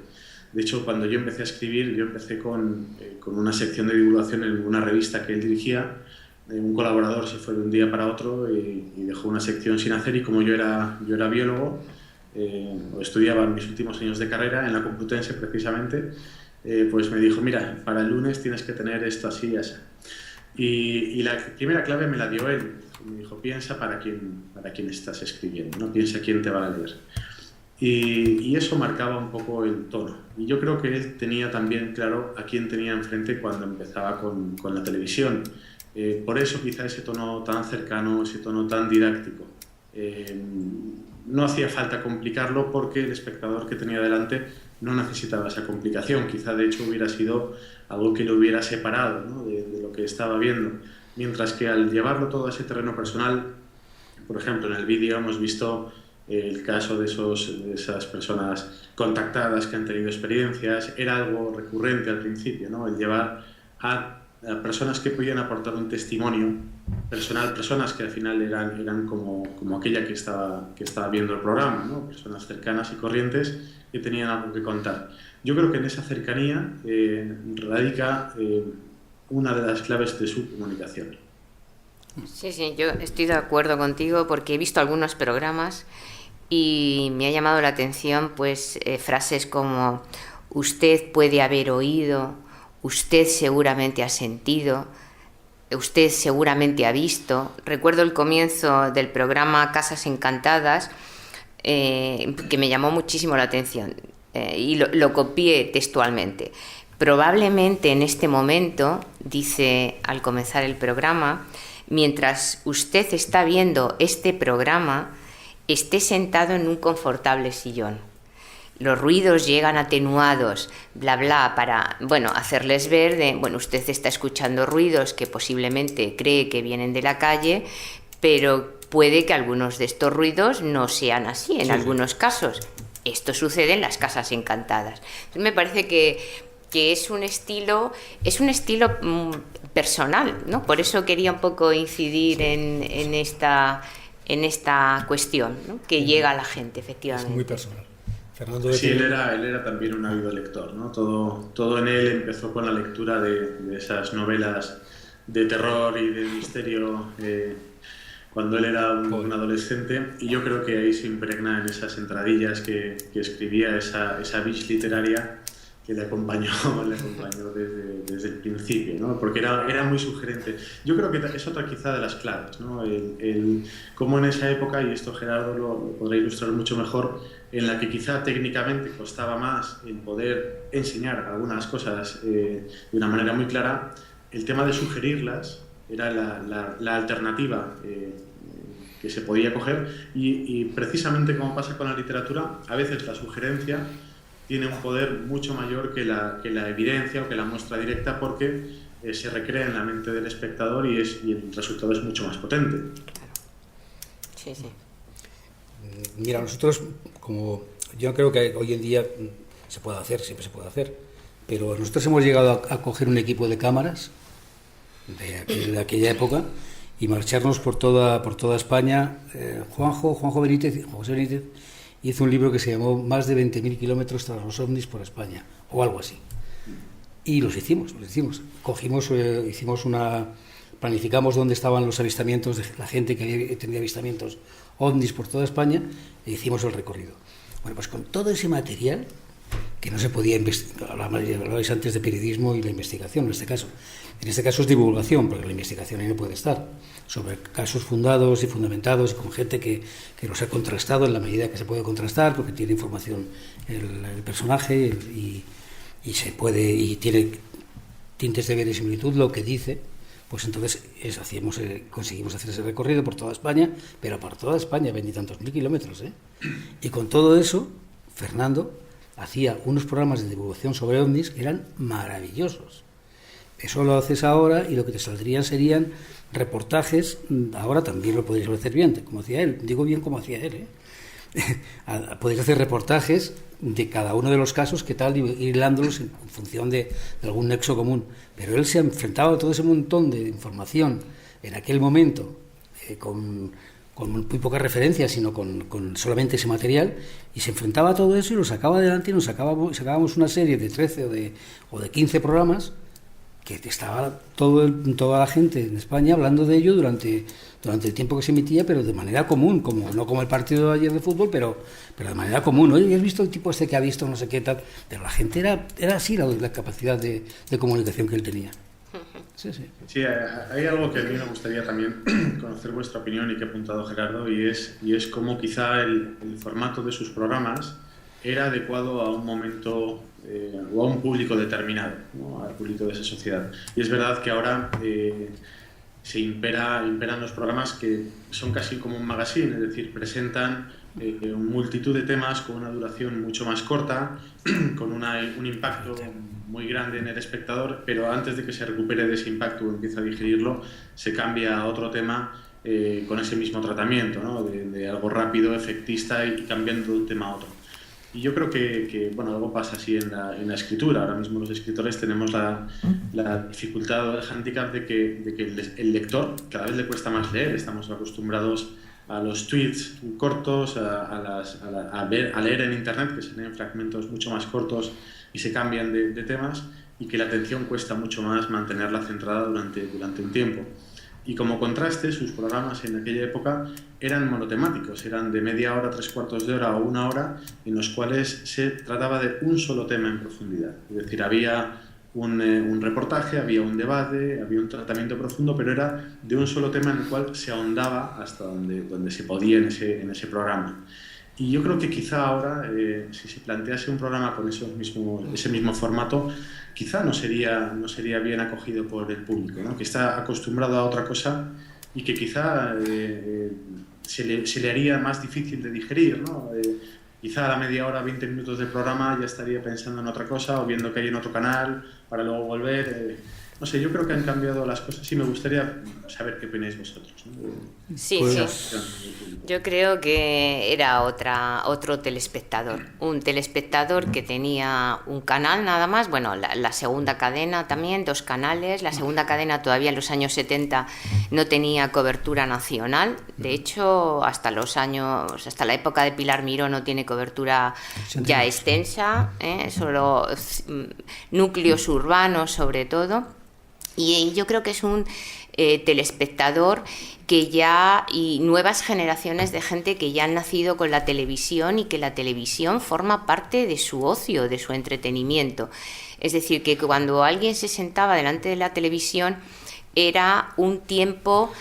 De hecho, cuando yo empecé a escribir, yo empecé con una sección de divulgación en una revista que él dirigía. Un colaborador se fue de un día para otro y dejó una sección sin hacer, y como yo era biólogo, estudiaba mis últimos años de carrera en la Complutense precisamente, pues me dijo, mira, para el lunes tienes que tener esto así y así. Y la primera clave me la dio él. Me dijo, piensa para quién estás escribiendo, ¿no? Piensa quién te va a leer. Y eso marcaba un poco el tono. Y yo creo que él tenía también claro a quién tenía enfrente cuando empezaba con la televisión. Por eso quizá ese tono tan cercano, ese tono tan didáctico. No hacía falta complicarlo porque el espectador que tenía delante no necesitaba esa complicación. Quizá de hecho hubiera sido algo que lo hubiera separado, ¿no?, de lo que estaba viendo. Mientras que al llevarlo todo a ese terreno personal, por ejemplo, en el vídeo hemos visto el caso de esas personas contactadas que han tenido experiencias. Era algo recurrente al principio, ¿no?, el llevar a personas que podían aportar un testimonio personal, personas que al final eran como aquella que estaba viendo el programa, ¿no?, personas cercanas y corrientes que tenían algo que contar. Yo creo que en esa cercanía radica una de las claves de su comunicación. Sí, yo estoy de acuerdo contigo porque he visto algunos programas y me ha llamado la atención pues frases como usted puede haber oído, usted seguramente ha sentido, usted seguramente ha visto. Recuerdo el comienzo del programa Casas Encantadas, que me llamó muchísimo la atención y lo copié textualmente. Probablemente en este momento, dice al comenzar el programa, mientras usted está viendo este programa, esté sentado en un confortable sillón. Los ruidos llegan atenuados, bla bla, para, hacerles ver usted está escuchando ruidos que posiblemente cree que vienen de la calle, pero puede que algunos de estos ruidos no sean así en algunos casos. Esto sucede en las Casas Encantadas. Entonces, me parece que es un estilo personal, ¿no? Por eso quería un poco incidir en esta cuestión, ¿no?, que llega a la gente, efectivamente. Es muy personal. Fernando, sí, él era también un ávido lector, ¿no? Todo en él empezó con la lectura de esas novelas de terror y de misterio cuando él era un adolescente, y yo creo que ahí se impregna en esas entradillas que escribía, esa biche literaria que le acompañó desde el principio, ¿no? Porque era muy sugerente. Yo creo que es otra quizá de las claves, ¿no? Cómo en esa época, y esto Gerardo lo podrá ilustrar mucho mejor, en la que quizá técnicamente costaba más el poder enseñar algunas cosas de una manera muy clara, el tema de sugerirlas era la alternativa que se podía coger, y precisamente como pasa con la literatura, a veces la sugerencia tiene un poder mucho mayor que la evidencia o que la muestra directa, porque se recrea en la mente del espectador y el resultado es mucho más potente. Sí. Mira, nosotros, como yo creo que hoy en día se puede hacer, siempre se puede hacer, pero nosotros hemos llegado a coger un equipo de cámaras de aquella época y marcharnos por toda España. Juanjo Benítez, José Benítez, hizo un libro que se llamó Más de 20.000 kilómetros tras los ovnis por España, o algo así. Y los hicimos. Planificamos dónde estaban los avistamientos de la gente que tenía avistamientos ovnis por toda España, e hicimos el recorrido. Bueno, pues con todo ese material, que no se podía investigar, hablabais antes de periodismo y la investigación, en este caso es divulgación, porque la investigación ahí no puede estar, sobre casos fundados y fundamentados, y con gente que los ha contrastado en la medida que se puede contrastar, porque tiene información el personaje y tiene tintes de verisimilitud lo que dice. Pues entonces conseguimos hacer ese recorrido por toda España, pero por toda España, 20 y tantos mil kilómetros, Y con todo eso, Fernando hacía unos programas de divulgación sobre ovnis que eran maravillosos. Eso lo haces ahora y lo que te saldrían serían reportajes. Ahora también lo podéis hacer bien, como hacía él. Digo bien como hacía él, Podéis hacer reportajes de cada uno de los casos, qué tal, y ir hilándolos en función de algún nexo común. Pero él se ha enfrentado a todo ese montón de información en aquel momento, con muy pocas referencias, sino con solamente ese material, y se enfrentaba a todo eso y lo sacaba adelante, y sacábamos una serie de 13 o de 15 programas que estaba toda la gente en España hablando de ello durante el tiempo que se emitía, pero de manera común, no como el partido de ayer de fútbol, pero de manera común. Oye, ¿has visto el tipo este que ha visto no sé qué tal? Pero la gente era así la capacidad de comunicación que él tenía. Sí. Sí, hay algo que a mí me gustaría también conocer vuestra opinión y que ha apuntado Gerardo, y es cómo quizá el formato de sus programas era adecuado a un momento o a un público determinado, ¿no? Al público de esa sociedad. Y es verdad que ahora se imperan los programas que son casi como un magazine, es decir, presentan multitud de temas con una duración mucho más corta, con un impacto muy grande en el espectador, pero antes de que se recupere de ese impacto o empiece a digerirlo, se cambia a otro tema con ese mismo tratamiento, ¿no? de algo rápido, efectista, y cambiando de un tema a otro. Y yo creo que bueno, algo pasa así en la escritura. Ahora mismo los escritores tenemos la dificultad o el hándicap de que el lector cada vez le cuesta más leer. Estamos acostumbrados a los tweets cortos, a leer en internet, que se leen fragmentos mucho más cortos y se cambian de temas, y que la atención cuesta mucho más mantenerla centrada durante un tiempo. Y como contraste, sus programas en aquella época eran monotemáticos, eran de media hora, 3/4 de hora o 1 hora, en los cuales se trataba de un solo tema en profundidad. Es decir, había un reportaje, había un debate, había un tratamiento profundo, pero era de un solo tema en el cual se ahondaba hasta donde se podía en ese programa. Y yo creo que quizá ahora, si se plantease un programa con ese mismo formato, quizá no sería bien acogido por el público, ¿no? Que está acostumbrado a otra cosa y que quizá se le haría más difícil de digerir, ¿no? Quizá a la media hora, 20 minutos del programa ya estaría pensando en otra cosa o viendo que hay en otro canal para luego volver. No sé, yo creo que han cambiado las cosas y me gustaría saber qué opináis vosotros, ¿no? Sí. Yo creo que era otro telespectador. Un telespectador que tenía un canal nada más, bueno, la segunda cadena también, 2 canales. La segunda cadena todavía en los años 70 no tenía cobertura nacional. De hecho, hasta la época de Pilar Miró no tiene cobertura ya extensa, solo núcleos urbanos sobre todo. Y yo creo que es un telespectador y nuevas generaciones de gente que ya han nacido con la televisión y que la televisión forma parte de su ocio, de su entretenimiento. Es decir, que cuando alguien se sentaba delante de la televisión era un tiempo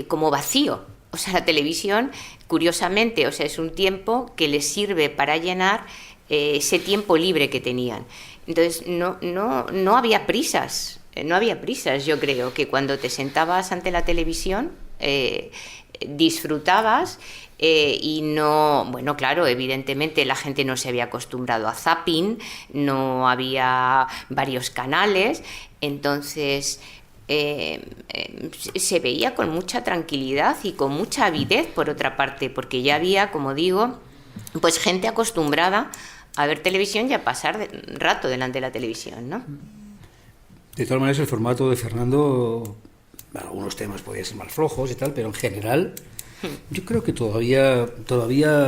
como vacío. O sea, la televisión, curiosamente, es un tiempo que les sirve para llenar ese tiempo libre que tenían. Entonces, no había prisas. No había prisas, yo creo que cuando te sentabas ante la televisión disfrutabas y no, bueno, claro, evidentemente la gente no se había acostumbrado a zapping, no había varios canales, entonces se veía con mucha tranquilidad y con mucha avidez por otra parte, porque ya había, como digo, pues gente acostumbrada a ver televisión y a pasar rato delante de la televisión, ¿no? De todas maneras, el formato de Fernando, algunos temas podían ser más flojos y tal, pero en general, yo creo que todavía,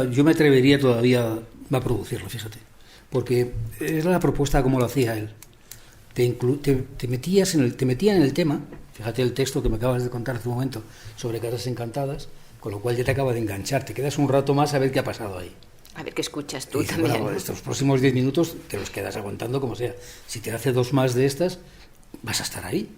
yo me atrevería todavía a producirlo, fíjate, porque era la propuesta como lo hacía él. Te metía en el tema, fíjate el texto que me acabas de contar hace un momento sobre Casas Encantadas, con lo cual ya te acaba de enganchar, te quedas un rato más a ver qué ha pasado ahí. A ver qué escuchas tú dices, también. Bueno, estos próximos 10 minutos te los quedas aguantando como sea. Si te hace 2 más de estas, vas a estar ahí.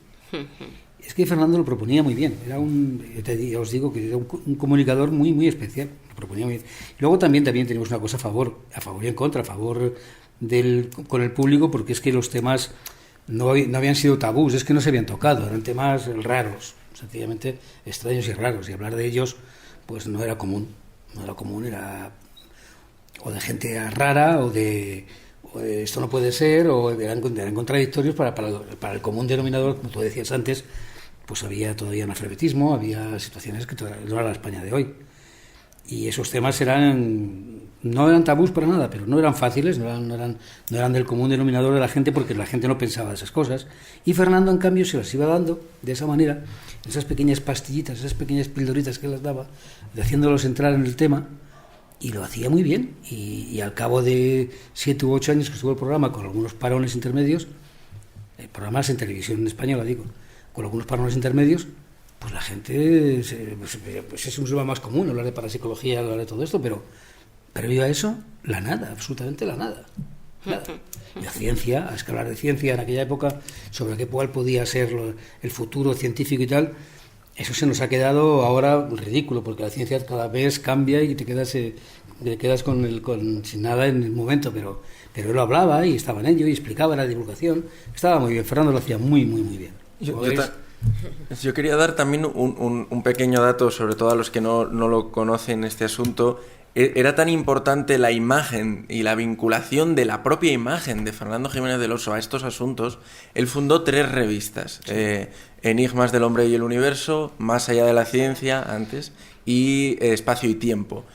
Es que Fernando lo proponía muy bien. Era ya os digo que era un comunicador muy, muy especial. Lo proponía muy bien. Y luego también tenemos una cosa a favor y en contra. A favor con el público, porque es que los temas no habían sido tabús, es que no se habían tocado. Eran temas raros, sencillamente extraños y raros. Y hablar de ellos, pues no era común. Era o de gente rara o de esto no puede ser, o eran contradictorios para el común denominador, como tú decías antes, pues había todavía analfabetismo, había situaciones que no era la España de hoy. Y esos temas no eran tabús para nada, pero no eran fáciles, no eran del común denominador de la gente, porque la gente no pensaba de esas cosas. Y Fernando, en cambio, se las iba dando de esa manera, esas pequeñas pastillitas, esas pequeñas pildoritas que las daba, haciéndolos entrar en el tema, y lo hacía muy bien. Y al cabo de 7 u 8 años que estuvo el programa, con algunos parones intermedios, programas en televisión española, digo, con algunos parones intermedios, pues la gente, pues es un tema más común hablar de parapsicología, hablar de todo esto, pero previo a eso, la nada, absolutamente la nada. Nada. La ciencia, es que hablar de ciencia en aquella época, sobre cuál podía ser el futuro científico y tal, eso se nos ha quedado ahora ridículo, porque la ciencia cada vez cambia y te quedas sin nada en el momento, pero él lo hablaba y estaba en ello y explicaba la divulgación. Estaba muy bien, Fernando lo hacía muy, muy, muy bien. Yo quería dar también un pequeño dato, sobre todo a los que no lo conocen este asunto. Era tan importante la imagen y la vinculación de la propia imagen de Fernando Jiménez del Oso a estos asuntos. Él fundó 3 revistas, Enigmas del Hombre y el Universo, Más allá de la ciencia, antes, y Espacio y Tiempo.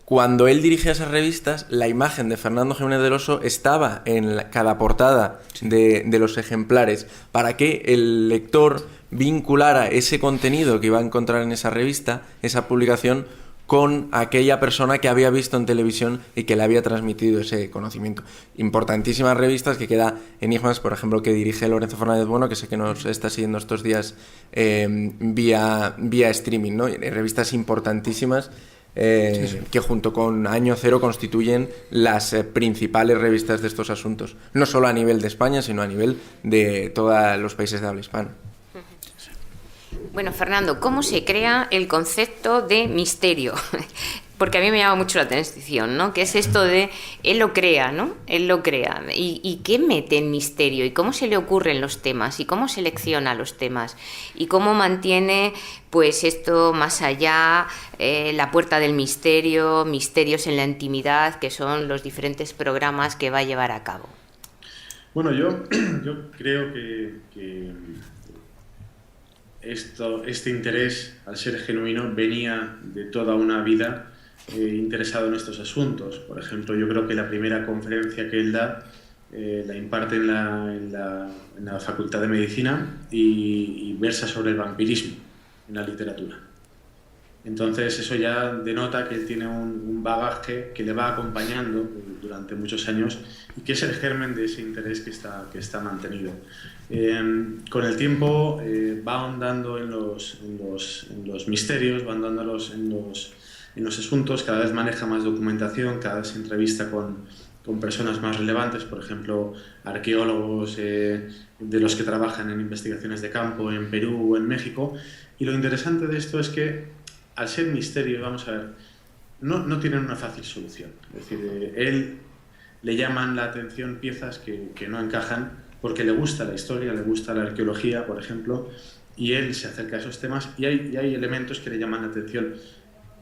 Cuando él dirigía esas revistas, la imagen de Fernando Jiménez del Oso estaba en cada portada de los ejemplares, para que el lector vinculara ese contenido que iba a encontrar en esa revista, esa publicación, con aquella persona que había visto en televisión y que le había transmitido ese conocimiento. Importantísimas revistas, que queda Enigmas, por ejemplo, que dirige Lorenzo Fernández Bueno, que sé que nos está siguiendo estos días vía streaming, ¿no? Revistas importantísimas que junto con Año Cero constituyen las principales revistas de estos asuntos, no solo a nivel de España, sino a nivel de todos los países de habla hispana. Bueno, Fernando, ¿cómo se crea el concepto de misterio? Porque a mí me llama mucho la atención, ¿no? ¿Qué es esto de él lo crea, ¿no? Él lo crea. ¿Y qué mete en misterio? ¿Y cómo se le ocurren los temas? ¿Y cómo selecciona los temas? ¿Y cómo mantiene, pues, esto más allá, la puerta del misterio, misterios en la intimidad, que son los diferentes programas que va a llevar a cabo? Bueno, yo creo que este interés, al ser genuino, venía de toda una vida interesado en estos asuntos. Por ejemplo, yo creo que la primera conferencia que él da la imparte en la Facultad de Medicina y versa sobre el vampirismo en la literatura. Entonces eso ya denota que él tiene un bagaje que le va acompañando durante muchos años y que es el germen de ese interés que está mantenido. Con el tiempo va ahondando en los misterios, va ahondando en los asuntos, cada vez maneja más documentación, cada vez se entrevista con personas más relevantes, por ejemplo, arqueólogos de los que trabajan en investigaciones de campo en Perú o en México. Y lo interesante de esto es que, al ser misterio, vamos a ver, no tienen una fácil solución. Es decir, él le llaman la atención piezas que no encajan porque le gusta la historia, le gusta la arqueología, por ejemplo, y él se acerca a esos temas y hay elementos que le llaman la atención.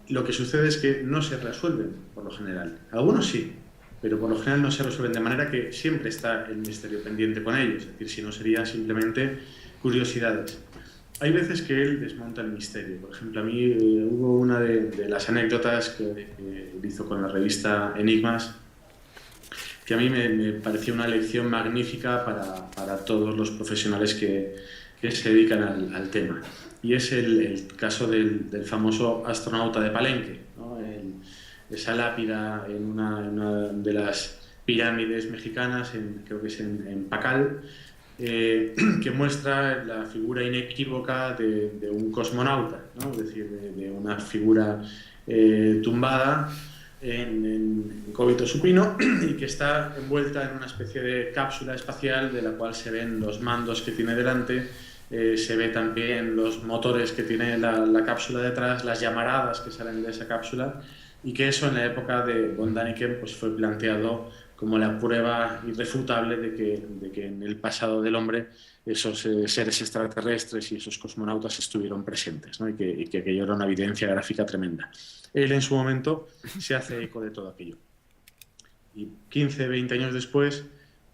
Lo que sucede es que no se resuelven, por lo general. Algunos sí, pero por lo general no se resuelven, de manera que siempre está el misterio pendiente con ellos. Es decir, si no serían simplemente curiosidades. Hay veces que él desmonta el misterio. Por ejemplo, a mí hubo una de las anécdotas que hizo con la revista Enigmas, que a mí me pareció una lección magnífica para todos los profesionales que se dedican al tema. Y es el caso del famoso astronauta de Palenque, ¿no? Esa lápida en una de las pirámides mexicanas, creo que es en Pacal, que muestra la figura inequívoca de un cosmonauta, ¿no? Es decir, de una figura tumbada en cóbito supino y que está envuelta en una especie de cápsula espacial de la cual se ven los mandos que tiene delante, se ve también los motores que tiene la cápsula detrás, las llamaradas que salen de esa cápsula, y que eso en la época de von Däniken pues fue planteado como la prueba irrefutable de que en el pasado del hombre esos seres extraterrestres y esos cosmonautas estuvieron presentes, ¿no? y que aquello era una evidencia gráfica tremenda. Él en su momento se hace eco de todo aquello. Y 15, 20 años después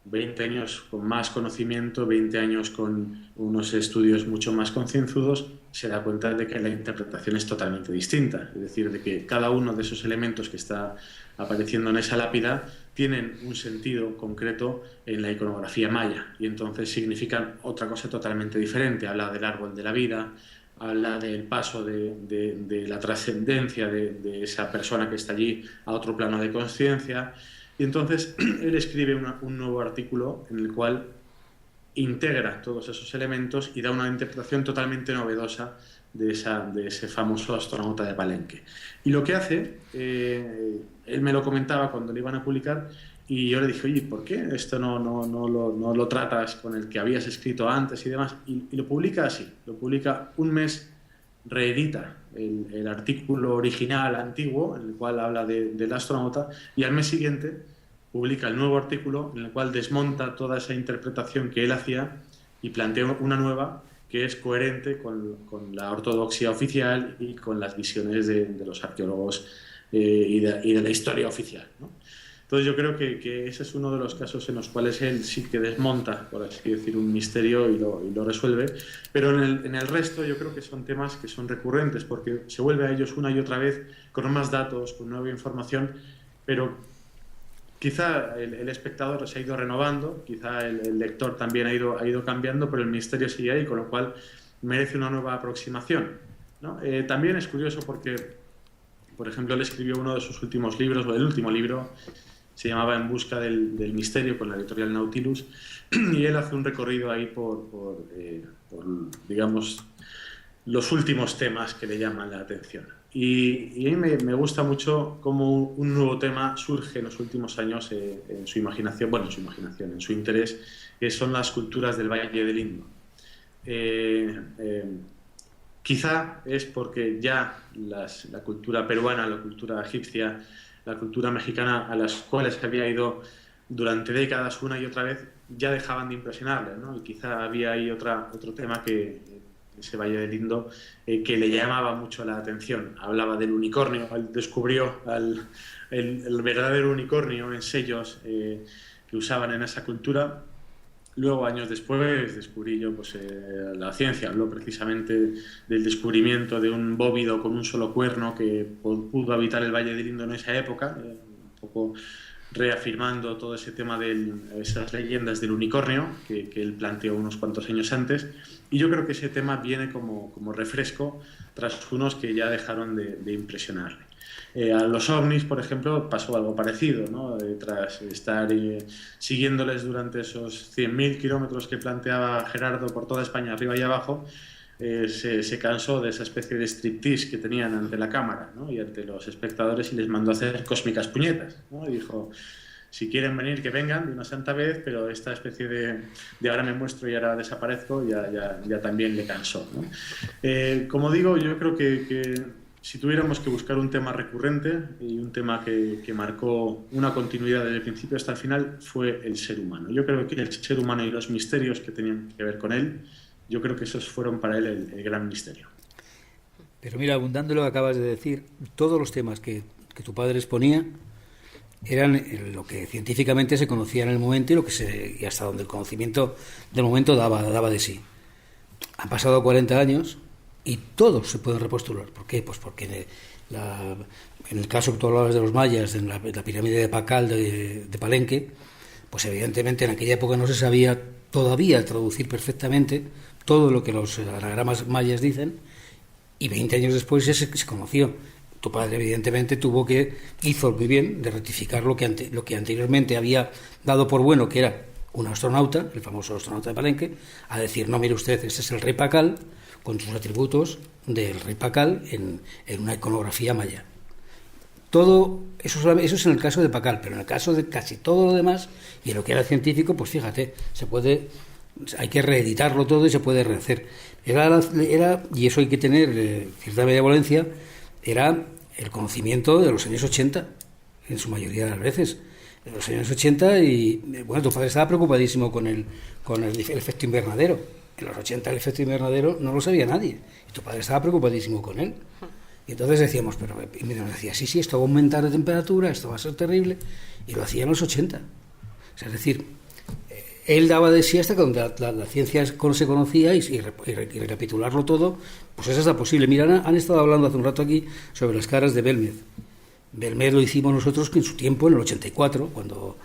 20 años con más conocimiento, 20 años con unos estudios mucho más concienzudos, se da cuenta de que la interpretación es totalmente distinta. Es decir, de que cada uno de esos elementos que está apareciendo en esa lápida tienen un sentido concreto en la iconografía maya y entonces significan otra cosa totalmente diferente. Habla del árbol de la vida, habla del paso de la trascendencia de esa persona que está allí a otro plano de conciencia. Y entonces él escribe un nuevo artículo en el cual integra todos esos elementos y da una interpretación totalmente novedosa de ese famoso astronauta de Palenque. Y lo que hace, él me lo comentaba cuando lo iban a publicar, y yo le dije, oye, ¿por qué esto no lo tratas con el que habías escrito antes y demás? Y lo publica así, lo publica un mes, reedita el artículo original antiguo, en el cual habla del astronauta, y al mes siguiente publica el nuevo artículo en el cual desmonta toda esa interpretación que él hacía y plantea una nueva que es coherente con la ortodoxia oficial y con las visiones de los arqueólogos y de la historia oficial, ¿no? Entonces yo creo que ese es uno de los casos en los cuales él sí que desmonta, por así decir, un misterio y lo resuelve, pero en el resto yo creo que son temas que son recurrentes porque se vuelve a ellos una y otra vez con más datos, con nueva información, pero quizá el espectador se ha ido renovando, quizá el lector también ha ido cambiando, pero el misterio sigue ahí, con lo cual merece una nueva aproximación, ¿no? También es curioso porque, por ejemplo, él escribió uno de sus últimos libros, o el último libro, se llamaba En busca del misterio, con la editorial Nautilus, y él hace un recorrido ahí por digamos, los últimos temas que le llaman la atención. Y a mí me gusta mucho cómo un nuevo tema surge en los últimos años en su imaginación, en su interés, que son las culturas del Valle del Indo. Quizá es porque ya la cultura peruana, la cultura egipcia, la cultura mexicana, a las cuales había ido durante décadas una y otra vez, ya dejaban de impresionarle, ¿no? Y quizá había ahí otro tema que ese Valle del Indo que le llamaba mucho la atención. Hablaba del unicornio, él descubrió el verdadero unicornio en sellos que usaban en esa cultura. Luego, años después, descubrí yo la ciencia. Habló precisamente del descubrimiento de un bóvido con un solo cuerno que pudo habitar el Valle del Indo en esa época, un poco reafirmando todo ese tema de esas leyendas del unicornio que él planteó unos cuantos años antes. Y yo creo que ese tema viene como refresco tras unos que ya dejaron de impresionarle. A los ovnis, por ejemplo, pasó algo parecido, ¿no? Tras estar siguiéndoles durante esos 100.000 kilómetros que planteaba Gerardo por toda España, arriba y abajo, se cansó de esa especie de striptease que tenían ante la cámara, ¿no? Y ante los espectadores, y les mandó a hacer cósmicas puñetas, ¿no? Y dijo, si quieren venir, que vengan de una santa vez, pero esta especie de ahora me muestro y ahora desaparezco ya también le cansó, ¿no? Como digo, yo creo que si tuviéramos que buscar un tema recurrente y un tema que marcó una continuidad desde el principio hasta el final, fue el ser humano. Yo creo que el ser humano y los misterios que tenían que ver con él, yo creo que esos fueron para él el gran misterio. Pero mira, abundando lo que acabas de decir, todos los temas que tu padre exponía eran lo que científicamente se conocía en el momento y hasta donde el conocimiento del momento daba de sí. Han pasado 40 años y todos se pueden repostular. ¿Por qué? Pues porque en el caso que tú hablabas de los mayas, en la pirámide de Pacal de Palenque, pues evidentemente en aquella época no se sabía todavía traducir perfectamente todo lo que los anagramas mayas dicen, y 20 años después ya se conoció. Tu padre evidentemente hizo muy bien de rectificar lo que anteriormente había dado por bueno, que era un astronauta, el famoso astronauta de Palenque, a decir, no, mire usted, este es el rey Pacal, con sus atributos del rey Pacal en una iconografía maya. Todo eso es en el caso de Pacal, pero en el caso de casi todo lo demás, y en lo que era científico, pues fíjate, hay que reeditarlo todo y se puede rehacer. Y eso hay que tener cierta benevolencia, era el conocimiento de los años 80, en su mayoría de las veces. En los años 80, y bueno, tu padre estaba preocupadísimo con el efecto invernadero. En los 80 el efecto invernadero no lo sabía nadie, y tu padre estaba preocupadísimo con él. Y entonces decíamos, y nos decía, sí, esto va a aumentar de temperatura, esto va a ser terrible, y lo hacía en los 80. O sea, es decir, él daba de sí hasta cuando la ciencia se conocía y recapitularlo todo, pues eso está posible. Mira, han estado hablando hace un rato aquí sobre las caras de Belmez. Belmez lo hicimos nosotros en su tiempo, en el 84, cuando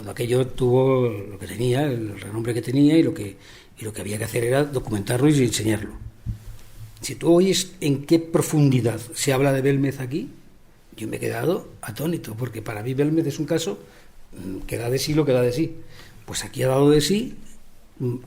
aquello tuvo lo que tenía, el renombre que tenía, y lo que había que hacer era documentarlo y enseñarlo. Si tú oyes en qué profundidad se habla de Belmez aquí, yo me he quedado atónito, porque para mí Belmez es un caso que da de sí lo que da de sí. Pues aquí ha dado de sí,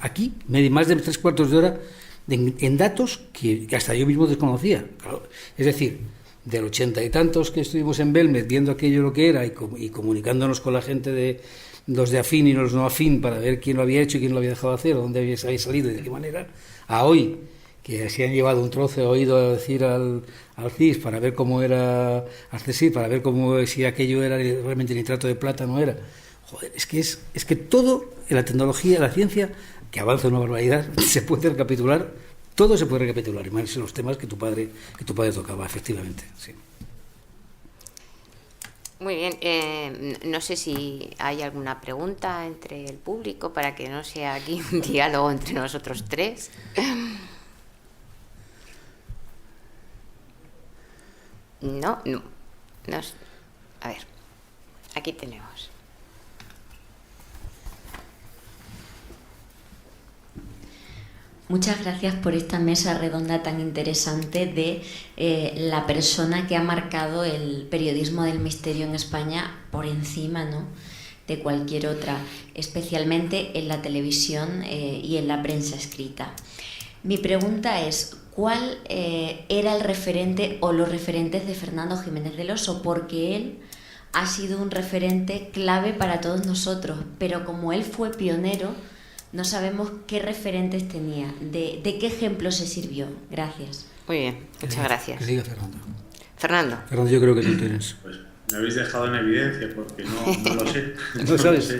aquí, más de 3/4 de hora en datos que hasta yo mismo desconocía. Claro, es decir, del 80 y tantos que estuvimos en Belmez viendo aquello lo que era y comunicándonos con la gente de los de afín y los no afín para ver quién lo había hecho y quién lo había dejado hacer, o dónde había salido y de qué manera, a hoy, que se han llevado un trozo de oído a decir al CSIS para ver cómo era, al CSIC, para ver cómo, si aquello era realmente nitrato de plata o no era. Joder, es que todo en la tecnología, la ciencia, que avanza una barbaridad, se puede recapitular, todo se puede recapitular, y más en los temas que tu padre tocaba, efectivamente, sí. Muy bien, no sé si hay alguna pregunta entre el público para que no sea aquí un diálogo entre nosotros tres. No. A ver, aquí tenemos. Muchas gracias por esta mesa redonda tan interesante de la persona que ha marcado el periodismo del misterio en España por encima, ¿no?, de cualquier otra, especialmente en la televisión y en la prensa escrita. Mi pregunta es, ¿cuál era el referente o los referentes de Fernando Jiménez del Oso? Porque él ha sido un referente clave para todos nosotros, pero como él fue pionero, no sabemos qué referentes tenía, de qué ejemplo se sirvió. Gracias. Muy bien, muchas gracias. Que diga Fernando. Fernando, yo creo que tú tienes. Pues me habéis dejado en evidencia porque no lo sé. ¿No sabes?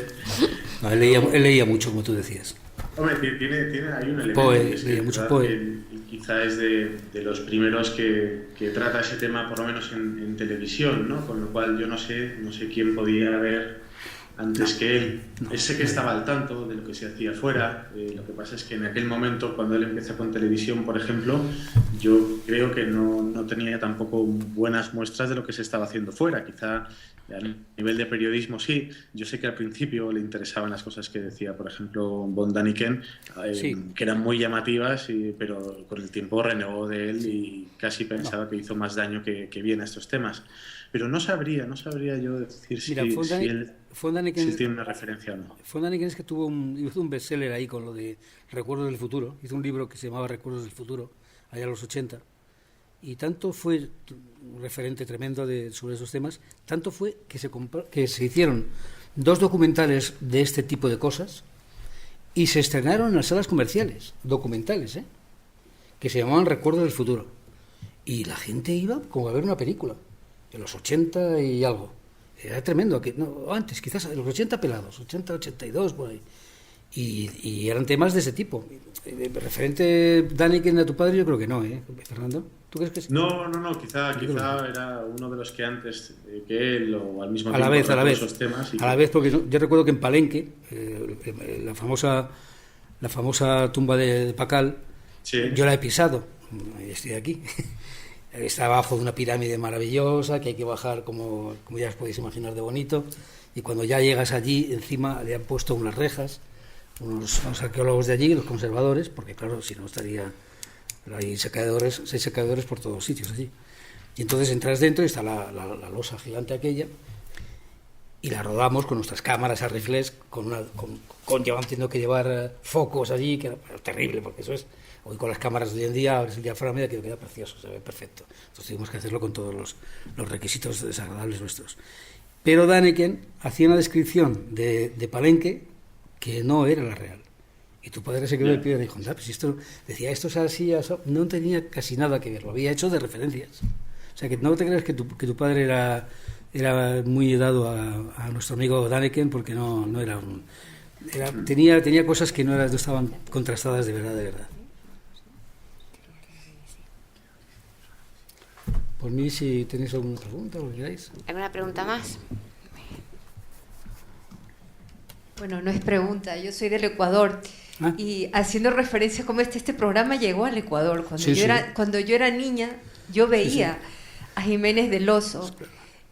No, él leía mucho, como tú decías. Hombre, hay un elemento Poe, que es leía mucho Poe. que quizá es de los primeros que trata ese tema, por lo menos en televisión, ¿no? Con lo cual yo no sé quién podía haber antes que él. Sé que estaba al tanto de lo que se hacía fuera. Lo que pasa es que en aquel momento, cuando él empieza con televisión, por ejemplo, yo creo que no tenía tampoco buenas muestras de lo que se estaba haciendo fuera. Quizá a nivel de periodismo sí. Yo sé que al principio le interesaban las cosas que decía, por ejemplo, von Daniken, sí, que eran muy llamativas, pero con el tiempo renegó de él y casi pensaba que hizo más daño que bien a estos temas. Pero no sabría yo decir si él tiene una referencia o no. Von Daniken es que hizo un bestseller ahí con lo de Recuerdos del Futuro. Hizo un libro que se llamaba Recuerdos del Futuro, allá en los 80. Y tanto fue un referente tremendo sobre esos temas, tanto fue que se hicieron 2 documentales de este tipo de cosas y se estrenaron en las salas comerciales, documentales, que se llamaban Recuerdos del Futuro. Y la gente iba como a ver una película, en los 80 y algo. Era tremendo, antes, quizás en los 80 pelados, 80, 82, por ahí. Y eran temas de ese tipo. Referente Daniken a tu padre, yo creo que no, Fernando. ¿Tú crees que sí? No, quizá era uno de los que antes que él, o al mismo tiempo, a la vez, esos temas. A la vez, porque yo recuerdo que en Palenque, la famosa tumba de Pacal, sí, yo la he pisado, estoy aquí. Está abajo de una pirámide maravillosa que hay que bajar, como ya os podéis imaginar, de bonito. Y cuando ya llegas allí, encima le han puesto unas rejas, unos arqueólogos de allí, los conservadores, porque claro, si no estaría... Pero hay 6 secadores por todos sitios allí. Y entonces entras dentro y está la losa gigante aquella, y la rodamos con nuestras cámaras a rifles, teniendo que llevar focos allí, que era terrible, porque eso es... Hoy con las cámaras de hoy en día, abres el diafragma y queda precioso, se ve perfecto. Entonces tuvimos que hacerlo con todos los requisitos desagradables nuestros. Pero Daniken hacía una descripción de Palenque que no era la real. Y tu padre se quedó de pie y dijo, pues esto es así, eso. No tenía casi nada que ver, lo había hecho de referencias. O sea, que no te creas que tu padre era muy dado a nuestro amigo Daniken, porque no era un... Tenía cosas que no estaban contrastadas de verdad. Por mí, si tenéis alguna pregunta, lo que queráis. ¿Alguna pregunta más? Bueno, no es pregunta, yo soy del Ecuador. Y haciendo referencia como este programa llegó al Ecuador. Cuando yo era niña, yo veía a Jiménez del Oso.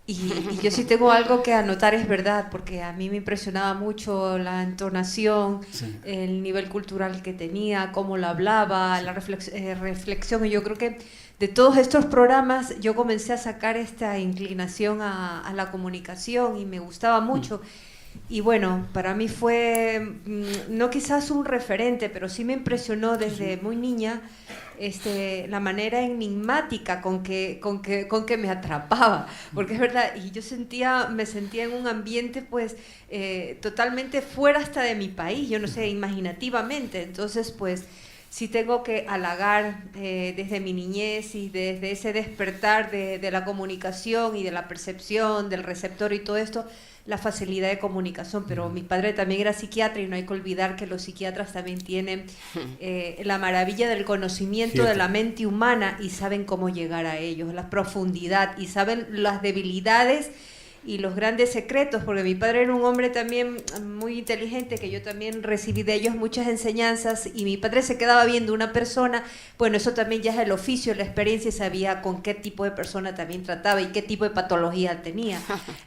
Y yo sí tengo algo que anotar, es verdad, porque a mí me impresionaba mucho la entonación, el nivel cultural que tenía, cómo lo hablaba, la reflexión. Y yo creo que de todos estos programas yo comencé a sacar esta inclinación a la comunicación y me gustaba mucho. Y bueno, para mí fue, no quizás un referente, pero sí me impresionó desde muy niña la manera enigmática con que me atrapaba, porque es verdad, y yo me sentía en un ambiente pues totalmente fuera hasta de mi país, yo no sé, imaginativamente. Entonces pues sí tengo que halagar desde mi niñez y desde ese despertar de la comunicación y de la percepción, del receptor y todo esto, la facilidad de comunicación. Pero mi padre también era psiquiatra y no hay que olvidar que los psiquiatras también tienen la maravilla del conocimiento de la mente humana y saben cómo llegar a ellos, la profundidad, y saben las debilidades y los grandes secretos, porque mi padre era un hombre también muy inteligente, que yo también recibí de ellos muchas enseñanzas, y mi padre se quedaba viendo una persona, bueno, eso también ya es el oficio, la experiencia, y sabía con qué tipo de persona también trataba y qué tipo de patología tenía.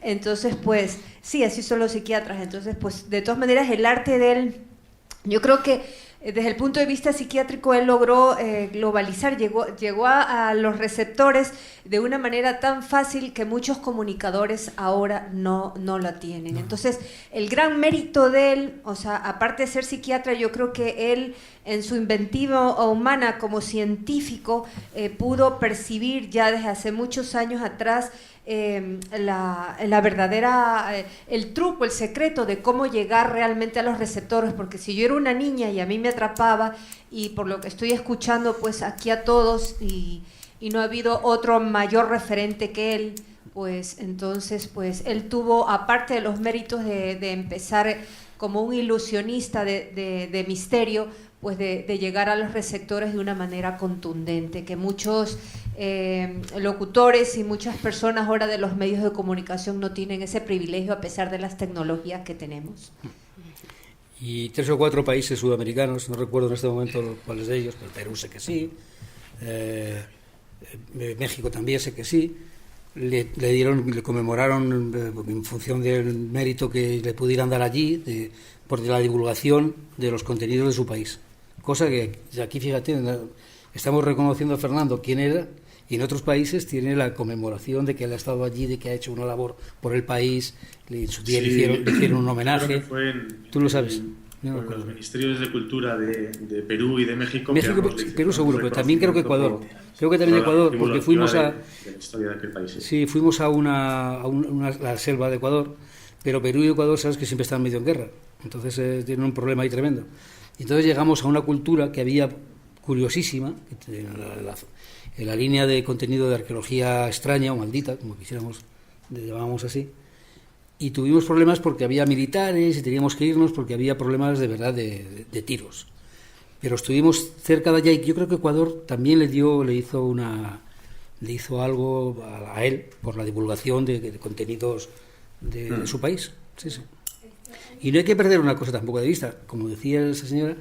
Entonces, pues, sí, así son los psiquiatras. Entonces, pues, de todas maneras, el arte de él, yo creo que desde el punto de vista psiquiátrico él logró globalizar, llegó a los receptores de una manera tan fácil que muchos comunicadores ahora no la tienen. Entonces, el gran mérito de él, o sea, aparte de ser psiquiatra, yo creo que él, en su inventiva humana como científico, pudo percibir ya desde hace muchos años atrás la verdadera, el truco, el secreto de cómo llegar realmente a los receptores, porque si yo era una niña y a mí me atrapaba, y por lo que estoy escuchando pues aquí a todos, y no ha habido otro mayor referente que él, pues entonces pues él tuvo, aparte de los méritos de empezar como un ilusionista de misterio, pues de llegar a los receptores de una manera contundente, que muchos locutores y muchas personas ahora de los medios de comunicación no tienen ese privilegio a pesar de las tecnologías que tenemos. Y 3 o 4 países sudamericanos, no recuerdo en este momento cuáles de ellos, pero Perú sé que sí, México también sé que sí, le conmemoraron en función del mérito que le pudieran dar allí por la divulgación de los contenidos de su país. Cosa que aquí, fíjate, estamos reconociendo a Fernando quién era, y en otros países tiene la conmemoración de que él ha estado allí, de que ha hecho una labor por el país, en su día le hicieron un homenaje. Tú lo sabes. Los ministerios de cultura de Perú y de México. Perú seguro, pero también creo que Ecuador. Creo que también Ecuador, porque fuimos a... Sí, fuimos a la selva de Ecuador, pero Perú y Ecuador sabes que siempre están medio en guerra, entonces tienen un problema ahí tremendo. Entonces llegamos a una cultura que había curiosísima, en la línea de contenido de arqueología extraña o maldita, como quisiéramos, le llamábamos así, y tuvimos problemas porque había militares y teníamos que irnos porque había problemas de verdad de tiros. Pero estuvimos cerca de allá, y yo creo que Ecuador también le hizo algo a él por la divulgación de contenidos de su país. Sí, sí. Y no hay que perder una cosa tampoco de vista. Como decía esa señora,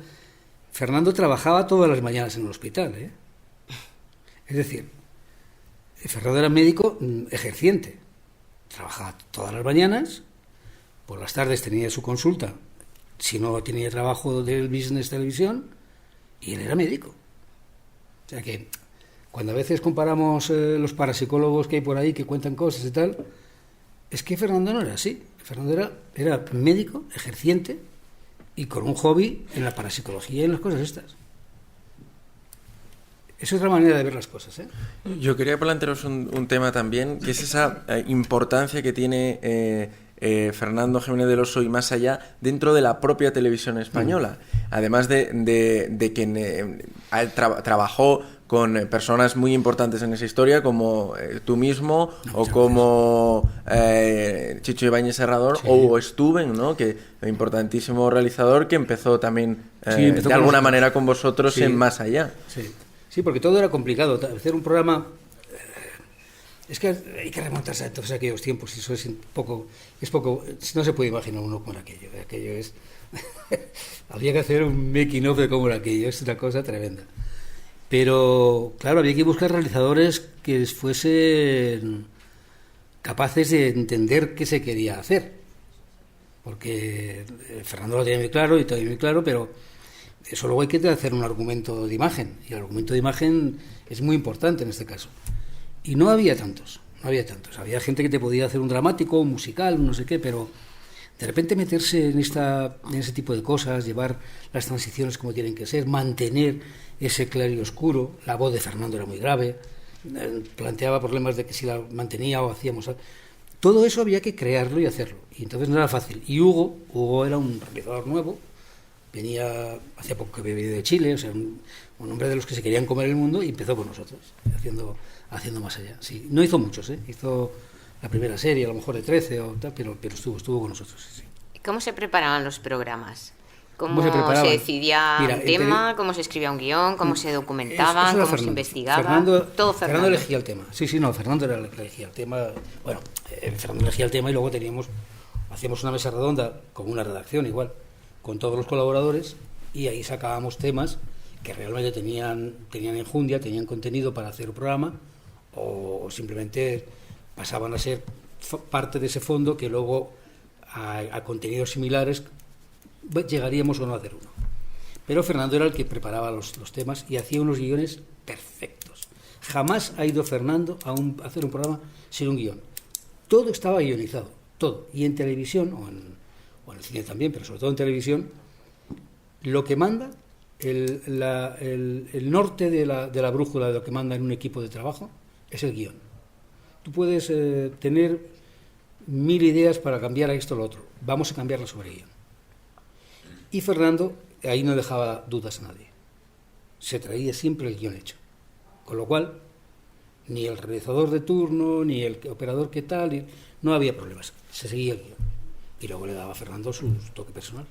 Fernando trabajaba todas las mañanas en el hospital, ¿eh? Es decir, Fernando era médico ejerciente. Trabajaba todas las mañanas, por las tardes tenía su consulta, si no tenía trabajo del business televisión, y él era médico. O sea que cuando a veces comparamos los parapsicólogos que hay por ahí que cuentan cosas y tal, es que Fernando no era así. Fernando era médico, ejerciente, y con un hobby en la parapsicología y en las cosas estas. Es otra manera de ver las cosas, ¿eh? Yo quería plantearos un tema también, que es esa importancia que tiene Fernando Jiménez del Oso y más allá dentro de la propia televisión española. Además de que trabajó con personas muy importantes en esa historia, como tú mismo, o como Chicho Ibáñez Serrador, sí, o Stuben, ¿no? Que importantísimo realizador que empezó también de alguna manera con vosotros, sí, en Más Allá. Sí. Sí, porque todo era complicado. Hacer un programa Es que hay que remontarse a todos aquellos tiempos, y eso es poco, no se puede imaginar uno como aquello es, había que hacer un making of de cómo era aquello, es una cosa tremenda. Pero, claro, había que buscar realizadores que fuesen capaces de entender qué se quería hacer, porque Fernando lo tenía muy claro y todo muy claro, pero eso luego hay que hacer un argumento de imagen, y el argumento de imagen es muy importante en este caso. Y no había tantos. Había gente que te podía hacer un dramático, un musical, no sé qué, pero de repente meterse en ese tipo de cosas, llevar las transiciones como tienen que ser, mantener ese claroscuro. La voz de Fernando era muy grave, planteaba problemas de que si la mantenía o hacíamos... Todo eso había que crearlo y hacerlo, y entonces no era fácil. Y Hugo era un realizador nuevo, venía hace poco que venía de Chile, o sea, un hombre de los que se querían comer el mundo, y empezó con nosotros, haciendo más allá. Sí, no hizo muchos, hizo la primera serie, a lo mejor de 13 o tal, pero estuvo con nosotros. Sí. ¿Cómo se preparaban los programas? ¿Cómo se decidía un tema? ¿Cómo se escribía un guión? ¿Cómo se documentaban? ¿Cómo se investigaba? Todo Fernando elegía el tema. Fernando era el que elegía el tema. Bueno, Fernando elegía el tema, y luego hacíamos una mesa redonda con una redacción igual, con todos los colaboradores, y ahí sacábamos temas que realmente tenían enjundia, tenían contenido para hacer un programa, o simplemente pasaban a ser parte de ese fondo que luego a contenidos similares llegaríamos o no a hacer uno. Pero Fernando era el que preparaba los temas y hacía unos guiones perfectos. Jamás ha ido Fernando a hacer un programa sin un guión. Todo estaba guionizado, todo. Y en televisión, o en el cine también, pero sobre todo en televisión, lo que manda, el norte de la brújula de lo que manda en un equipo de trabajo es el guión. Tú puedes tener 1000 ideas para cambiar a esto o lo otro. Vamos a cambiarlo sobre guión. Y Fernando ahí no dejaba dudas a nadie. Se traía siempre el guión hecho. Con lo cual, ni el realizador de turno, ni el operador que tal, no había problemas. Se seguía el guión. Y luego le daba a Fernando su toque personal.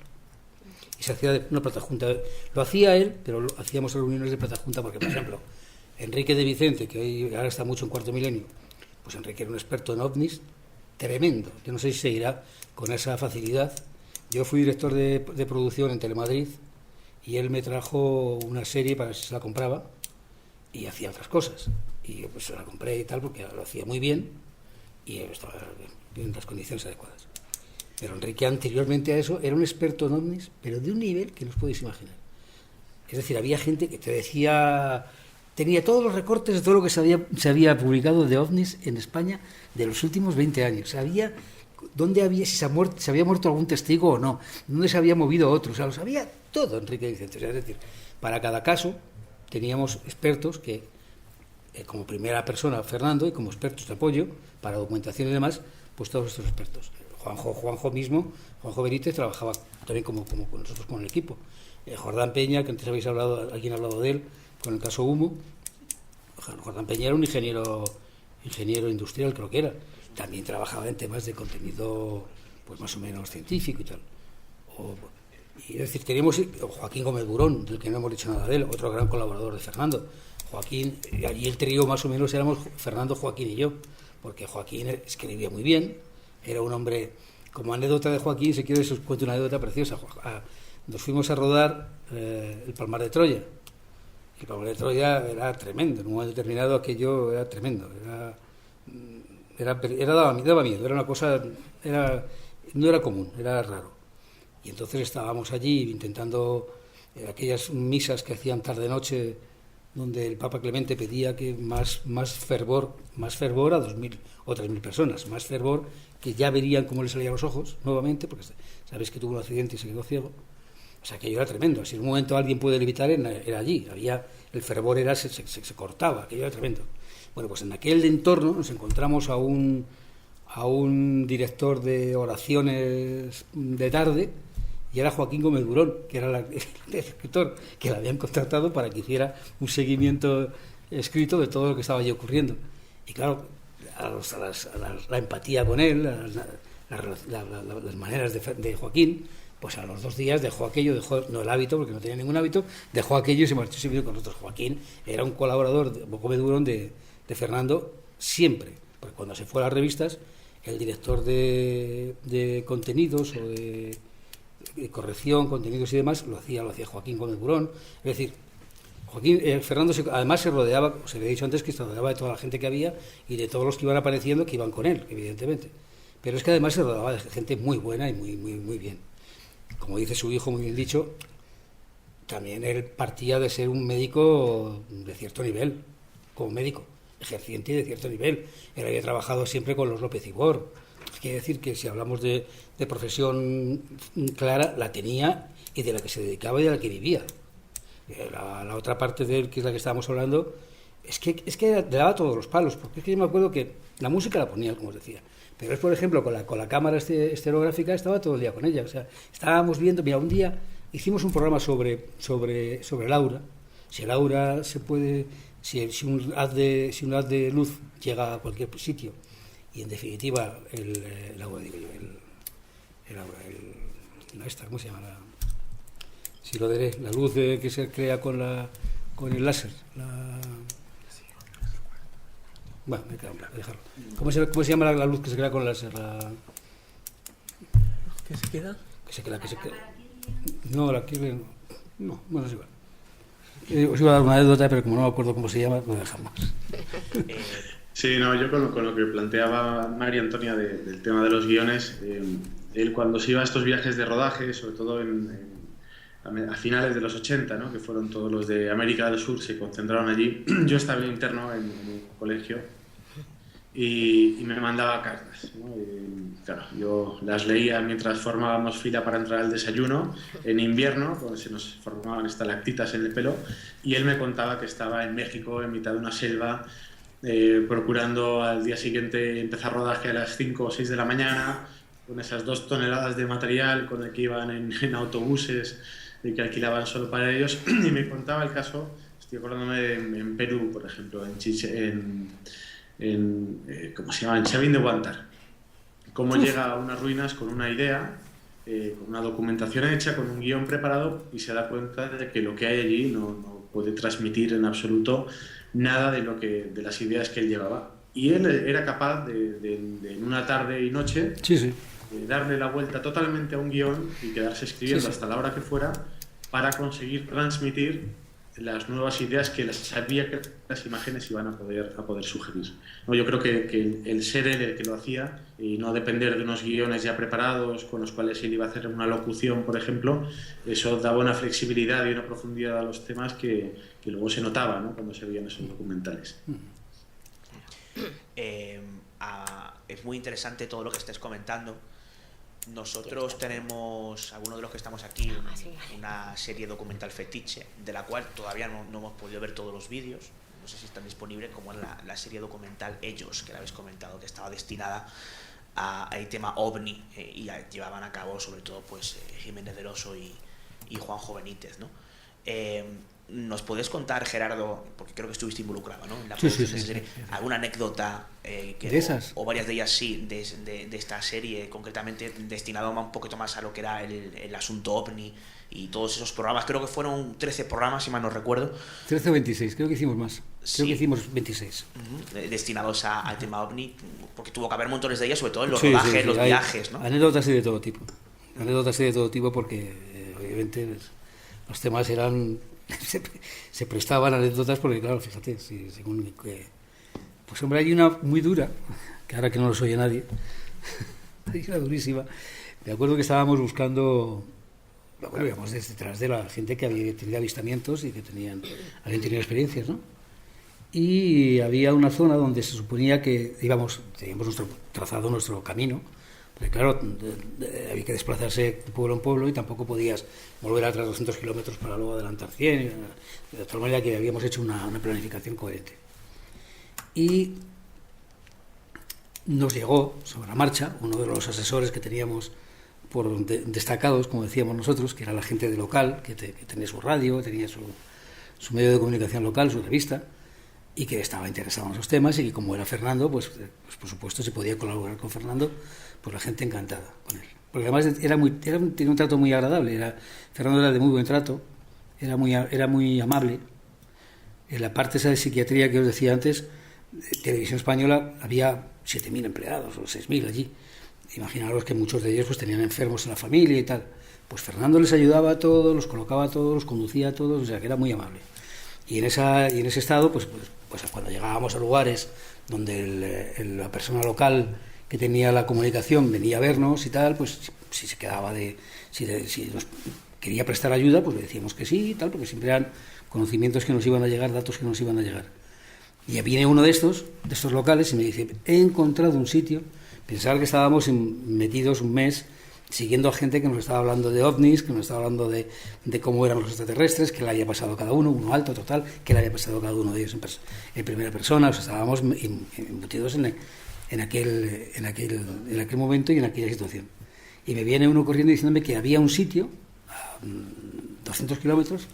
Y se hacía una plata junta. Lo hacía él, pero hacíamos reuniones de plata junta porque, por ejemplo, Enrique de Vicente, que ahora está mucho en Cuarto Milenio, pues Enrique era un experto en ovnis tremendo. Yo no sé si seguirá con esa facilidad. Yo fui director de producción en Telemadrid, y él me trajo una serie para ver si se la compraba, y hacía otras cosas. Y yo pues se la compré y tal, porque lo hacía muy bien y estaba en las condiciones adecuadas. Pero Enrique, anteriormente a eso, era un experto en ovnis, pero de un nivel que no os podéis imaginar. Es decir, había gente que te decía... Tenía todos los recortes de todo lo que se había publicado de ovnis en España de los últimos 20 años. Sabía dónde había, si se había muerto algún testigo o no, dónde se había movido otro. O sea, lo sabía todo Enrique Vicente. O sea, es decir, para cada caso teníamos expertos que, como primera persona, Fernando, y como expertos de apoyo para documentación y demás, pues todos estos expertos. Juanjo mismo, Juanjo Benítez, trabajaba también como con nosotros con el equipo. Jordán Peña, que antes habéis hablado, alguien ha hablado de él, con el caso Humo. Jordán Peña era un ingeniero industrial, creo que era. También trabajaba en temas de contenido, pues más o menos científico y tal. Y es decir, teníamos Joaquín Gómez Burón, del que no hemos dicho nada de él, otro gran colaborador de Fernando. Joaquín, allí el trío más o menos éramos Fernando, Joaquín y yo, porque Joaquín escribía muy bien, era un hombre, como anécdota de Joaquín, si quieres os cuento una anécdota preciosa. Nos fuimos a rodar el Palmar de Troya. El Palmar de Troya era tremendo, en un momento determinado aquello era tremendo, daba miedo, era una cosa, no era común, era raro. Y entonces estábamos allí intentando aquellas misas que hacían tarde-noche, donde el Papa Clemente pedía que más fervor a 2.000 o 3.000 personas, más fervor, que ya verían cómo le salían los ojos nuevamente, porque sabéis que tuvo un accidente y se quedó ciego. O sea, aquello era tremendo. Si en un momento alguien puede levitar, era allí. El fervor se cortaba, aquello era tremendo. Bueno, pues en aquel entorno nos encontramos a un director de oraciones de tarde, y era Joaquín Gómez Burón, que era el escritor, que le habían contratado para que hiciera un seguimiento escrito de todo lo que estaba allí ocurriendo. Y claro, la empatía con él, las maneras de Joaquín, pues a los 2 días dejó no el hábito, porque no tenía ningún hábito, dejó aquello y se marchó con nosotros. Joaquín era un colaborador, Gómez Burón, de Fernando, siempre. Porque cuando se fue a las revistas, el director de contenidos o de corrección, contenidos y demás, lo hacía Joaquín Gómez Burón. Es decir, Fernando además se rodeaba, os había dicho antes que se rodeaba de toda la gente que había y de todos los que iban apareciendo, que iban con él, evidentemente. Pero es que además se rodeaba de gente muy buena y muy bien. Como dice su hijo, muy bien dicho, también él partía de ser un médico de cierto nivel, como médico, ejerciente y de cierto nivel. Él había trabajado siempre con los López Ibor. Quiere decir que si hablamos de profesión clara, la tenía y de la que se dedicaba y de la que vivía. La otra parte de él, que es la que estábamos hablando, es que le daba todos los palos, porque es que yo me acuerdo que la música la ponía, como os decía, pero es, por ejemplo, con la cámara estereográfica estaba todo el día con ella. O sea, estábamos viendo, mira, un día hicimos un programa sobre Laura, si Laura se puede, si un haz de luz llega a cualquier sitio, y en definitiva ¿cómo se llama? Si lo diré, la luz que se crea con el láser. Bueno, me queda un blanco, dejarlo. ¿Cómo se llama la luz que se crea con el láser? ¿Qué se queda? No, no, bueno, es igual. Os iba a dar una anécdota, pero como no me acuerdo cómo se llama, lo dejamos. Sí, no, yo con lo que planteaba María Antonia del tema de los guiones, él cuando se iba a estos viajes de rodaje, sobre todo a finales de los 80, ¿no?, que fueron todos los de América del Sur, se concentraron allí. Yo estaba interno en un colegio y me mandaba cartas, ¿no? Claro, yo las leía mientras formábamos fila para entrar al desayuno en invierno, cuando se nos formaban estalactitas en el pelo, y él me contaba que estaba en México, en mitad de una selva, procurando al día siguiente empezar rodaje a las 5 o 6 de la mañana, con esas 2 toneladas de material con el que iban en autobuses que alquilaban solo para ellos. Y me contaba el caso, estoy acordándome en Perú, por ejemplo, ¿cómo se llama? En Chavín de Huántar, cómo llega a unas ruinas con una idea, con una documentación hecha, con un guión preparado, y se da cuenta de que lo que hay allí no puede transmitir en absoluto nada de las ideas que él llevaba. Y él era capaz de en una tarde y noche, darle la vuelta totalmente a un guión y quedarse escribiendo hasta la hora que fuera para conseguir transmitir las nuevas ideas que sabía que las imágenes iban a poder sugerir. No, yo creo que el ser él el que lo hacía y no depender de unos guiones ya preparados con los cuales él iba a hacer una locución, por ejemplo, eso daba una flexibilidad y una profundidad a los temas que luego se notaba, ¿no?, cuando se veían esos documentales. Es muy interesante todo lo que estáis comentando. Nosotros tenemos, algunos de los que estamos aquí, una serie documental fetiche, de la cual todavía no hemos podido ver todos los vídeos, no sé si están disponibles, como es la serie documental Ellos, que la habéis comentado, que estaba destinada al tema OVNI, y llevaban a cabo sobre todo pues Jiménez del Oso y Juanjo Benítez, ¿no? ¿Nos puedes contar, Gerardo, porque creo que estuviste involucrado, ¿no?, en la producción de esa serie, alguna anécdota ¿de esas? o varias de ellas sí, de esta serie, concretamente destinado un poquito más a lo que era el asunto OVNI y todos esos programas? Creo que fueron 13 programas, si mal no recuerdo. 13 o 26, creo que hicimos más. Creo que hicimos 26. Destinados al tema OVNI, porque tuvo que haber montones de ellas, sobre todo en los rodajes, los viajes, ¿no? Anécdotas y de todo tipo. Porque obviamente los temas eran... se prestaban anécdotas porque, claro, fíjate, según que... Pues hombre, hay una muy dura, que ahora que no los oye nadie, hay una durísima. Me acuerdo que estábamos buscando, íbamos detrás de la gente que había tenido avistamientos y que habían tenido experiencias, ¿no? Y había una zona donde se suponía que teníamos nuestro trazado, nuestro camino, porque claro, había que desplazarse de pueblo en pueblo y tampoco podías volver atrás 200 kilómetros para luego adelantar 100, de tal manera que habíamos hecho una planificación coherente. Y nos llegó sobre la marcha uno de los asesores que teníamos destacados, como decíamos nosotros, que era la gente de local, que tenía su radio, tenía su medio de comunicación local, su revista, y que estaba interesado en esos temas, y que como era Fernando, pues por supuesto, si podía colaborar con Fernando, pues la gente encantada con él. Porque además tenía un trato muy agradable. Fernando era de muy buen trato, era muy amable. En la parte esa de psiquiatría que os decía antes, Televisión Española había 7.000 empleados o 6.000 allí. Imaginaros que muchos de ellos pues tenían enfermos en la familia y tal. Pues Fernando les ayudaba a todos, los colocaba a todos, los conducía a todos, o sea que era muy amable. Y en ese estado, pues cuando llegábamos a lugares donde la persona local que tenía la comunicación venía a vernos y tal, pues si se quedaba si nos quería prestar ayuda, pues le decíamos que sí y tal, porque siempre eran conocimientos que nos iban a llegar, datos que nos iban a llegar. Y viene uno de estos locales y me dice, he encontrado un sitio. Pensar que estábamos metidos un mes siguiendo a gente que nos estaba hablando de ovnis, que nos estaba hablando de cómo eran los extraterrestres, qué le había pasado a cada uno alto total, qué le había pasado a cada uno de ellos en primera persona. O sea, estábamos embutidos en aquel momento y en aquella situación. Y me viene uno corriendo diciéndome que había un sitio a 200 kilómetros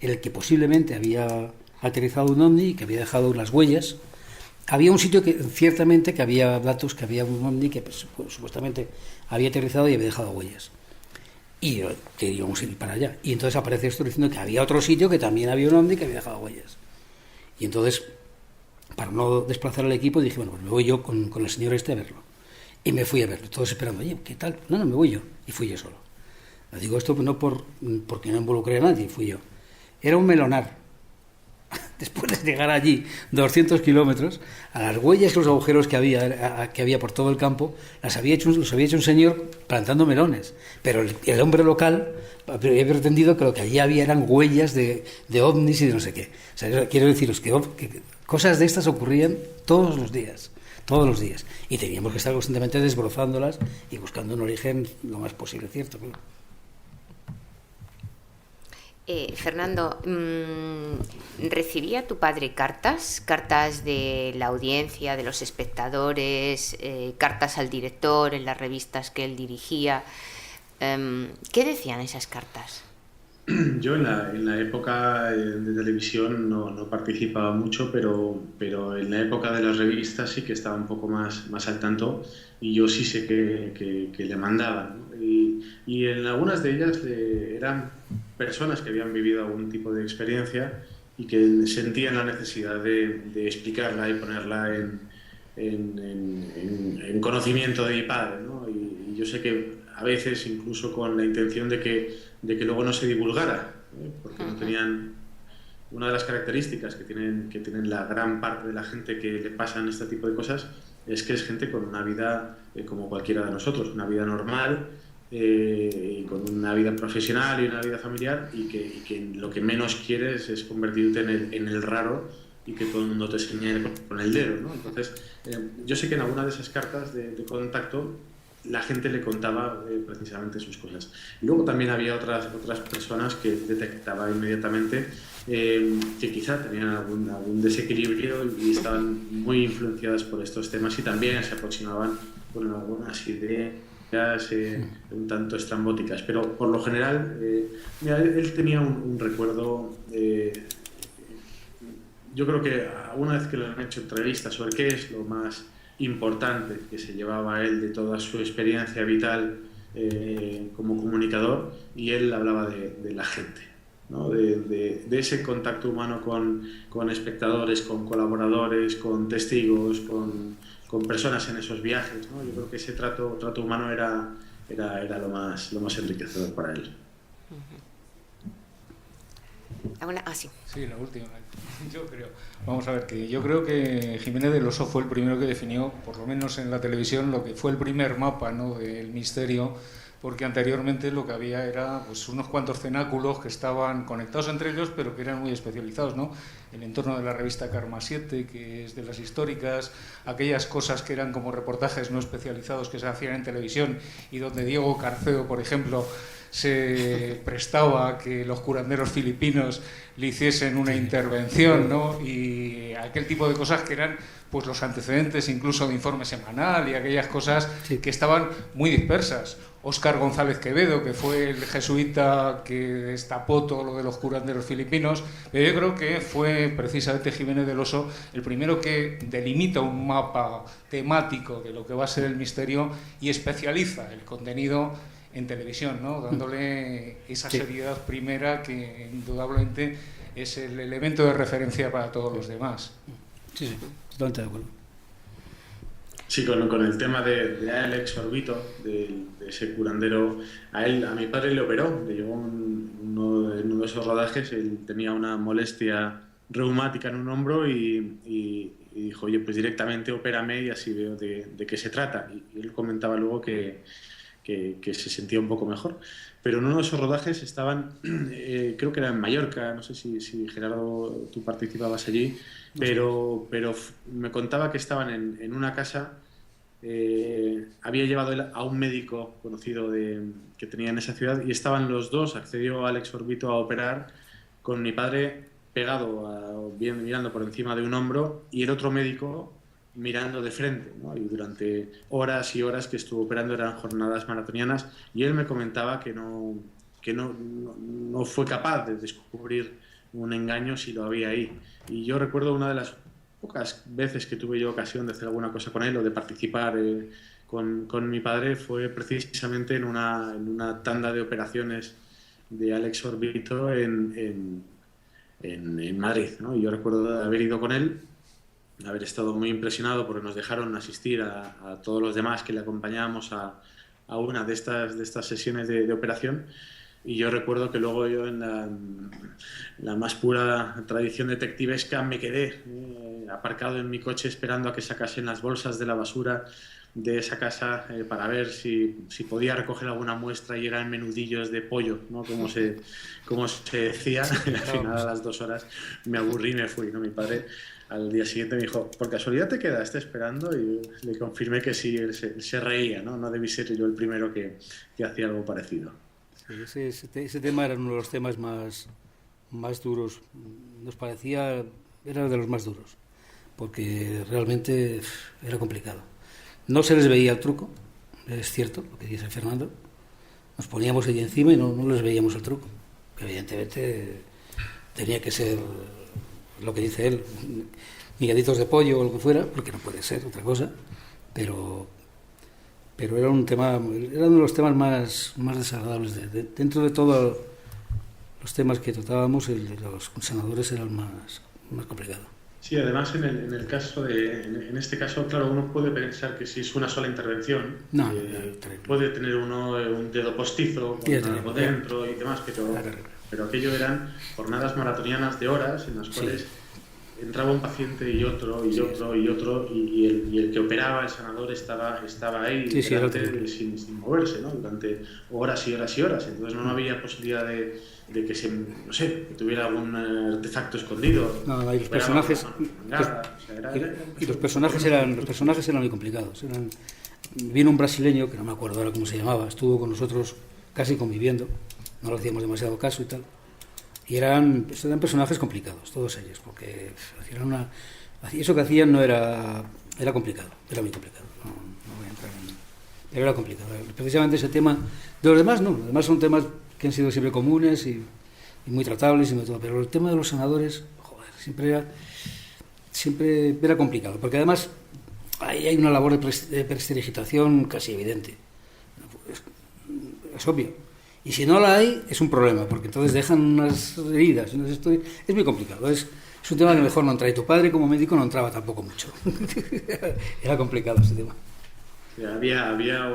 en el que posiblemente había aterrizado un ovni y que había dejado unas huellas. Había un sitio que ciertamente que había datos, que había un ovni que pues, supuestamente había aterrizado y había dejado huellas. Y que íbamos a ir para allá. Y entonces aparece esto diciendo que había otro sitio que también había un ovni que había dejado huellas. Y entonces, para no desplazar al equipo, dije, bueno, pues me voy yo con la señora a verlo. Y me fui a verlo, todos esperando, oye, ¿qué tal? No, me voy yo. Y fui yo solo. Le digo esto no porque no involucré a nadie, fui yo. Era un melonar. Después de llegar allí 200 kilómetros, a las huellas y los agujeros que había por todo el campo, los había hecho un señor plantando melones. Pero el hombre local había pretendido que lo que allí había eran huellas de ovnis y de no sé qué. O sea, quiero deciros que cosas de estas ocurrían todos los días. Y teníamos que estar constantemente desbrozándolas y buscando un origen lo más posible cierto. Fernando, ¿recibía tu padre cartas de la audiencia, de los espectadores, cartas al director en las revistas que él dirigía? ¿Qué decían esas cartas? Yo en la época de televisión no participaba mucho, pero en la época de las revistas sí que estaba un poco más al tanto, y yo sí sé que le mandaban, ¿no? Y en algunas de ellas eran personas que habían vivido algún tipo de experiencia y que sentían la necesidad de explicarla y ponerla en conocimiento de mi padre, ¿no? Y yo sé que a veces incluso con la intención de que luego no se divulgara, porque no tenían una de las características que tienen la gran parte de la gente que le pasan este tipo de cosas, es que es gente con una vida como cualquiera de nosotros, una vida normal, y con una vida profesional y una vida familiar, y que lo que menos quieres es convertirte en el raro y que todo el mundo te señale con el dedo, ¿no? Entonces, yo sé que en alguna de esas cartas de contacto la gente le contaba precisamente sus cosas. Y luego también había otras personas que detectaba inmediatamente que quizá tenían algún desequilibrio y estaban muy influenciadas por estos temas, y también se aproximaban con algunas ideas un tanto estrambóticas. Pero por lo general, mira, él tenía un recuerdo. Yo creo que alguna vez que le han hecho entrevistas sobre qué es lo más importante que se llevaba él de toda su experiencia vital como comunicador, y él hablaba de la gente, ¿no? de ese contacto humano con espectadores, con colaboradores, con testigos, con personas en esos viajes, ¿no? Yo creo que ese trato humano era lo más enriquecedor para él. Sí. Sí, la última. Yo creo que Jiménez del Oso fue el primero que definió, por lo menos en la televisión, lo que fue el primer mapa, ¿no?, del misterio, porque anteriormente lo que había era pues unos cuantos cenáculos que estaban conectados entre ellos, pero que eran muy especializados, ¿no? El entorno de la revista Karma 7, que es de las históricas, aquellas cosas que eran como reportajes no especializados que se hacían en televisión, y donde Diego Carceo, por ejemplo, se prestaba a que los curanderos filipinos le hiciesen una intervención, ¿no? Y aquel tipo de cosas que eran pues los antecedentes incluso de Informe Semanal y aquellas cosas que estaban muy dispersas. Óscar González Quevedo, que fue el jesuita que destapó todo lo de los curanderos filipinos, pero yo creo que fue precisamente Jiménez del Oso el primero que delimita un mapa temático de lo que va a ser el misterio y especializa el contenido en televisión, ¿no?, dándole esa seriedad primera que indudablemente es el elemento de referencia para todos los demás. Sí. Totalmente de acuerdo. Sí, con el tema de Alex Orbito, de ese curandero, a mi padre le operó, le llegó uno de esos rodajes, él tenía una molestia reumática en un hombro y dijo, oye, pues directamente opérame y así veo de qué se trata. Y él comentaba luego que se sentía un poco mejor. Pero en uno de esos rodajes estaban, creo que era en Mallorca, no sé si Gerardo tú participabas allí, pero me contaba que estaban en una casa, había llevado él a un médico conocido que tenía en esa ciudad y estaban los dos, accedió Alex Orbito a operar con mi padre pegado, mirando por encima de un hombro y el otro médico mirando de frente, ¿no? Y durante horas y horas que estuvo operando eran jornadas maratonianas y él me comentaba que no fue capaz de descubrir un engaño si lo había ahí. Y yo recuerdo una de las pocas veces que tuve yo ocasión de hacer alguna cosa con él o de participar con mi padre fue precisamente en una tanda de operaciones de Alex Orbito en Madrid, ¿no? Y yo recuerdo haber ido con él, haber estado muy impresionado porque nos dejaron asistir a todos los demás que le acompañábamos a una de estas sesiones de operación. Y yo recuerdo que luego yo en la más pura tradición detectivesca me quedé aparcado en mi coche esperando a que sacasen las bolsas de la basura de esa casa para ver si podía recoger alguna muestra y eran menudillos de pollo, ¿no? Como se decía. Al final a las 2 horas me aburrí y me fui, ¿no? Mi padre al día siguiente me dijo, ¿por casualidad te quedaste esperando? Y le confirmé que sí, él se reía, ¿no? No debí ser yo el primero que hacía algo parecido. Sí, ese tema era uno de los temas más duros. Nos parecía, era de los más duros, porque realmente era complicado. No se les veía el truco, es cierto, lo que dice Fernando. Nos poníamos allí encima y no les veíamos el truco. Evidentemente tenía que ser lo que dice él, migaditos de pollo o lo que fuera, porque no puede ser otra cosa, pero era un tema, era uno de los temas más desagradables. Dentro de todos los temas que tratábamos, el de los senadores era el más complicado. Sí, además en este caso, claro, uno puede pensar que si es una sola intervención, puede tener uno un dedo postizo con algo dentro y demás, pero aquello eran jornadas maratonianas de horas en las cuales entraba un paciente y otro y otro y otro y el que operaba, el sanador, estaba ahí sin moverse, ¿no? Durante horas y horas y horas. Entonces no había posibilidad de que que tuviera algún artefacto escondido. No, y los personajes los personajes eran muy complicados. Vino un brasileño, que no me acuerdo ahora cómo se llamaba, estuvo con nosotros casi conviviendo, no le hacíamos demasiado caso y tal. Y eran personajes complicados, todos ellos, porque eso que hacían era complicado, era muy complicado. No voy a entrar pero era complicado. Precisamente ese tema, de los demás no, los demás son temas que han sido siempre comunes y muy tratables y todo, pero el tema de los senadores, siempre era complicado, porque además ahí hay una labor de prestidigitación casi evidente. Es obvio. Y si no la hay, es un problema, porque entonces dejan unas heridas, unas historias. Es muy complicado. Es un tema que mejor no entra. Y tu padre, como médico, no entraba tampoco mucho. Era complicado ese tema. Había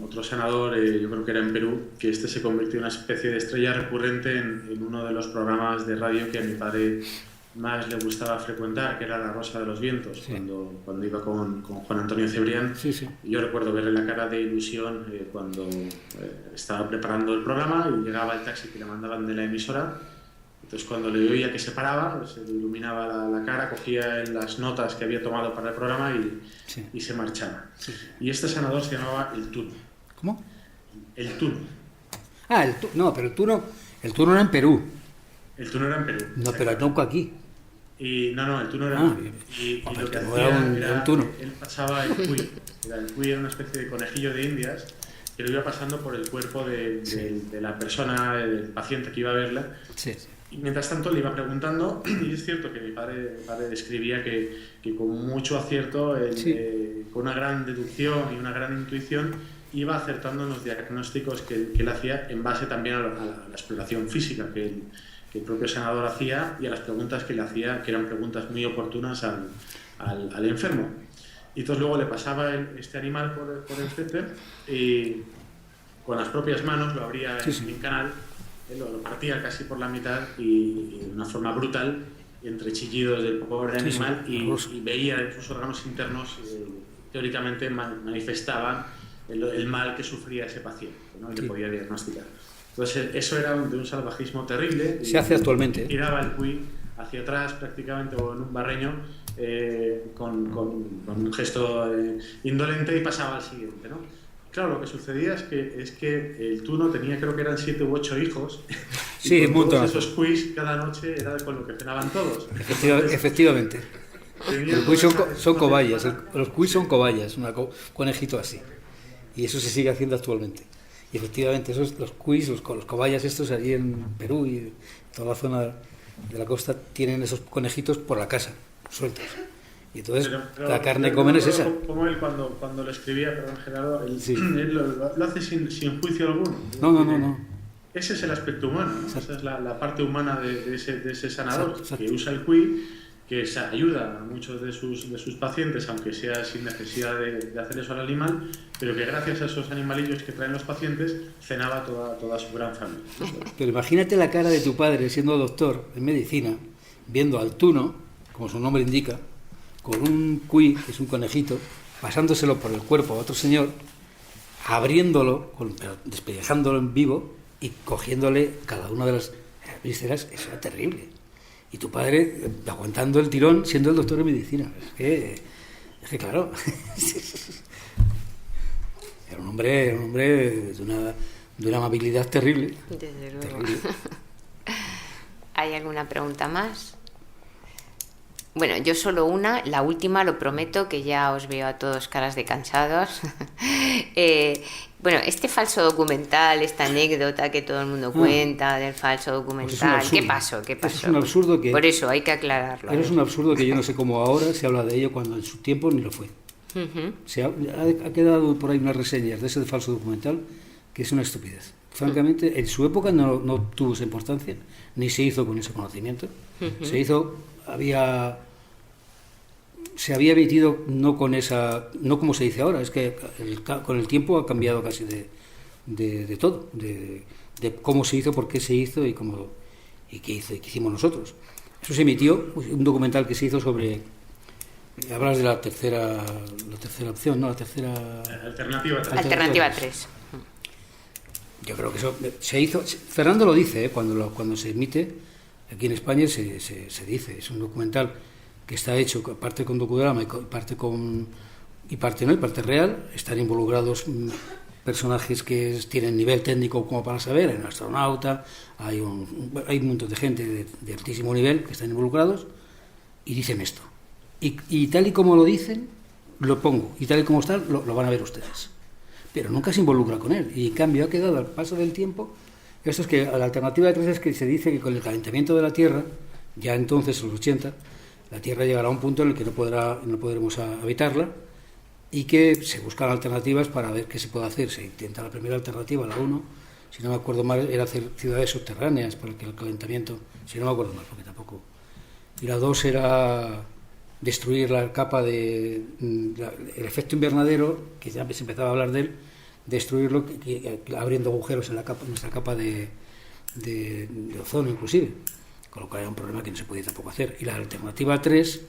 otro senador, yo creo que era en Perú, que se convirtió en una especie de estrella recurrente en uno de los programas de radio que a mi padre más le gustaba frecuentar, que era La Rosa de los Vientos, cuando iba con Juan Antonio Cebrián. Yo recuerdo verle la cara de ilusión cuando estaba preparando el programa y llegaba el taxi que le mandaban de la emisora. Entonces cuando le oía que se paraba, se le iluminaba la cara, cogía las notas que había tomado para el programa y se marchaba. Y este senador se llamaba El Tuno. ¿Cómo? El Tuno. No, pero el Tuno era en Perú. El Tuno era en Perú. No, pero no aquí. El Tuno era en Perú. Y lo que hacía era él pasaba el cuy. El cuy era una especie de conejillo de Indias que lo iba pasando por el cuerpo de la persona, del paciente que iba a verla. Y mientras tanto le iba preguntando, y es cierto que mi padre describía que con mucho acierto, con una gran deducción y una gran intuición, iba acertando en los diagnósticos que él hacía en base también a la exploración física que el propio senador hacía y a las preguntas que le hacía, que eran preguntas muy oportunas al enfermo. Y entonces luego le pasaba este animal por el céter y con las propias manos lo abría en canal, lo partía casi por la mitad y de una forma brutal, entre chillidos del pobre animal, y veía en sus órganos internos, teóricamente manifestaban el mal que sufría ese paciente, ¿no? Y le podía diagnosticar. Entonces eso era de un salvajismo terrible. Se hace actualmente. Tiraba el cuy hacia atrás prácticamente, o en un barreño, con un gesto indolente, y pasaba al siguiente, ¿no? Claro, lo que sucedía es que el tuno tenía, creo que eran 7 u 8 hijos. Sí, y un montón. Esos cuis cada noche era con lo que cenaban todos. Efectivamente. Los cuis son cobayas. Los cuis son cobayas, un conejito así. Y eso se sigue haciendo actualmente. Y efectivamente, los cuis, los cobayas estos allí en Perú y toda la zona de la costa tienen esos conejitos por la casa, sueltos. Y entonces pero la carne que comen es esa. Como él cuando lo escribía, perdón, Gerardo, él lo hace sin juicio alguno. No. Ese es el aspecto humano, ¿no? Esa es la parte humana de ese sanador. Exacto. Que usa el cuy, que ayuda a muchos de sus pacientes, aunque sea sin necesidad de hacer eso al animal, pero que gracias a esos animalillos que traen los pacientes cenaba toda su gran familia. Pero imagínate la cara de tu padre siendo doctor en medicina, viendo al tuno, como su nombre indica, con un cuy, que es un conejito, pasándoselo por el cuerpo a otro señor, abriéndolo, despellejándolo en vivo y cogiéndole cada una de las vísceras. Eso era terrible. Y tu padre aguantando el tirón siendo el doctor de medicina. Es que claro, era un hombre de una amabilidad terrible. Desde luego. Terrible. ¿Hay alguna pregunta más? Bueno, yo solo una, la última, lo prometo, que ya os veo a todos caras de cansados. Bueno, este falso documental, esta anécdota que todo el mundo cuenta del falso documental, ¿qué pasó? Es un absurdo que... Por eso hay que aclararlo. Es un absurdo que yo no sé cómo ahora se habla de ello cuando en su tiempo ni lo fue. Ha quedado por ahí unas reseñas de ese falso documental que es una estupidez. Francamente, en su época no tuvo esa importancia, ni se hizo con ese conocimiento. Se hizo... se había emitido no como se dice ahora, es que con el tiempo ha cambiado casi de todo, de cómo se hizo, por qué se hizo y qué hicimos nosotros. Eso se emitió, un documental que se hizo sobre, hablas de la tercera opción, ¿no? La tercera... Alternativa 3. Yo creo que eso se hizo, Fernando lo dice, cuando se emite. Aquí en España se dice, es un documental que está hecho parte con docudrama y parte real. Están involucrados personajes que tienen nivel técnico como para saber, hay un astronauta, hay un montón de gente de altísimo nivel que están involucrados y dicen esto. Y tal y como lo dicen, lo pongo, y tal y como está, lo van a ver ustedes. Pero nunca se involucra con él, y en cambio ha quedado al paso del tiempo. Esto es que la alternativa 3 es que se dice que con el calentamiento de la Tierra, ya entonces, en los 80, la Tierra llegará a un punto en el que no podremos habitarla y que se buscan alternativas para ver qué se puede hacer. Se intenta la primera alternativa, la 1, si no me acuerdo mal, era hacer ciudades subterráneas para que el calentamiento, si no me acuerdo mal, porque tampoco. Y la 2 era destruir la capa el efecto invernadero, que ya se empezaba a hablar de él, destruirlo abriendo agujeros en nuestra capa de ozono inclusive, con lo cual era un problema que no se podía tampoco hacer. Y la alternativa 3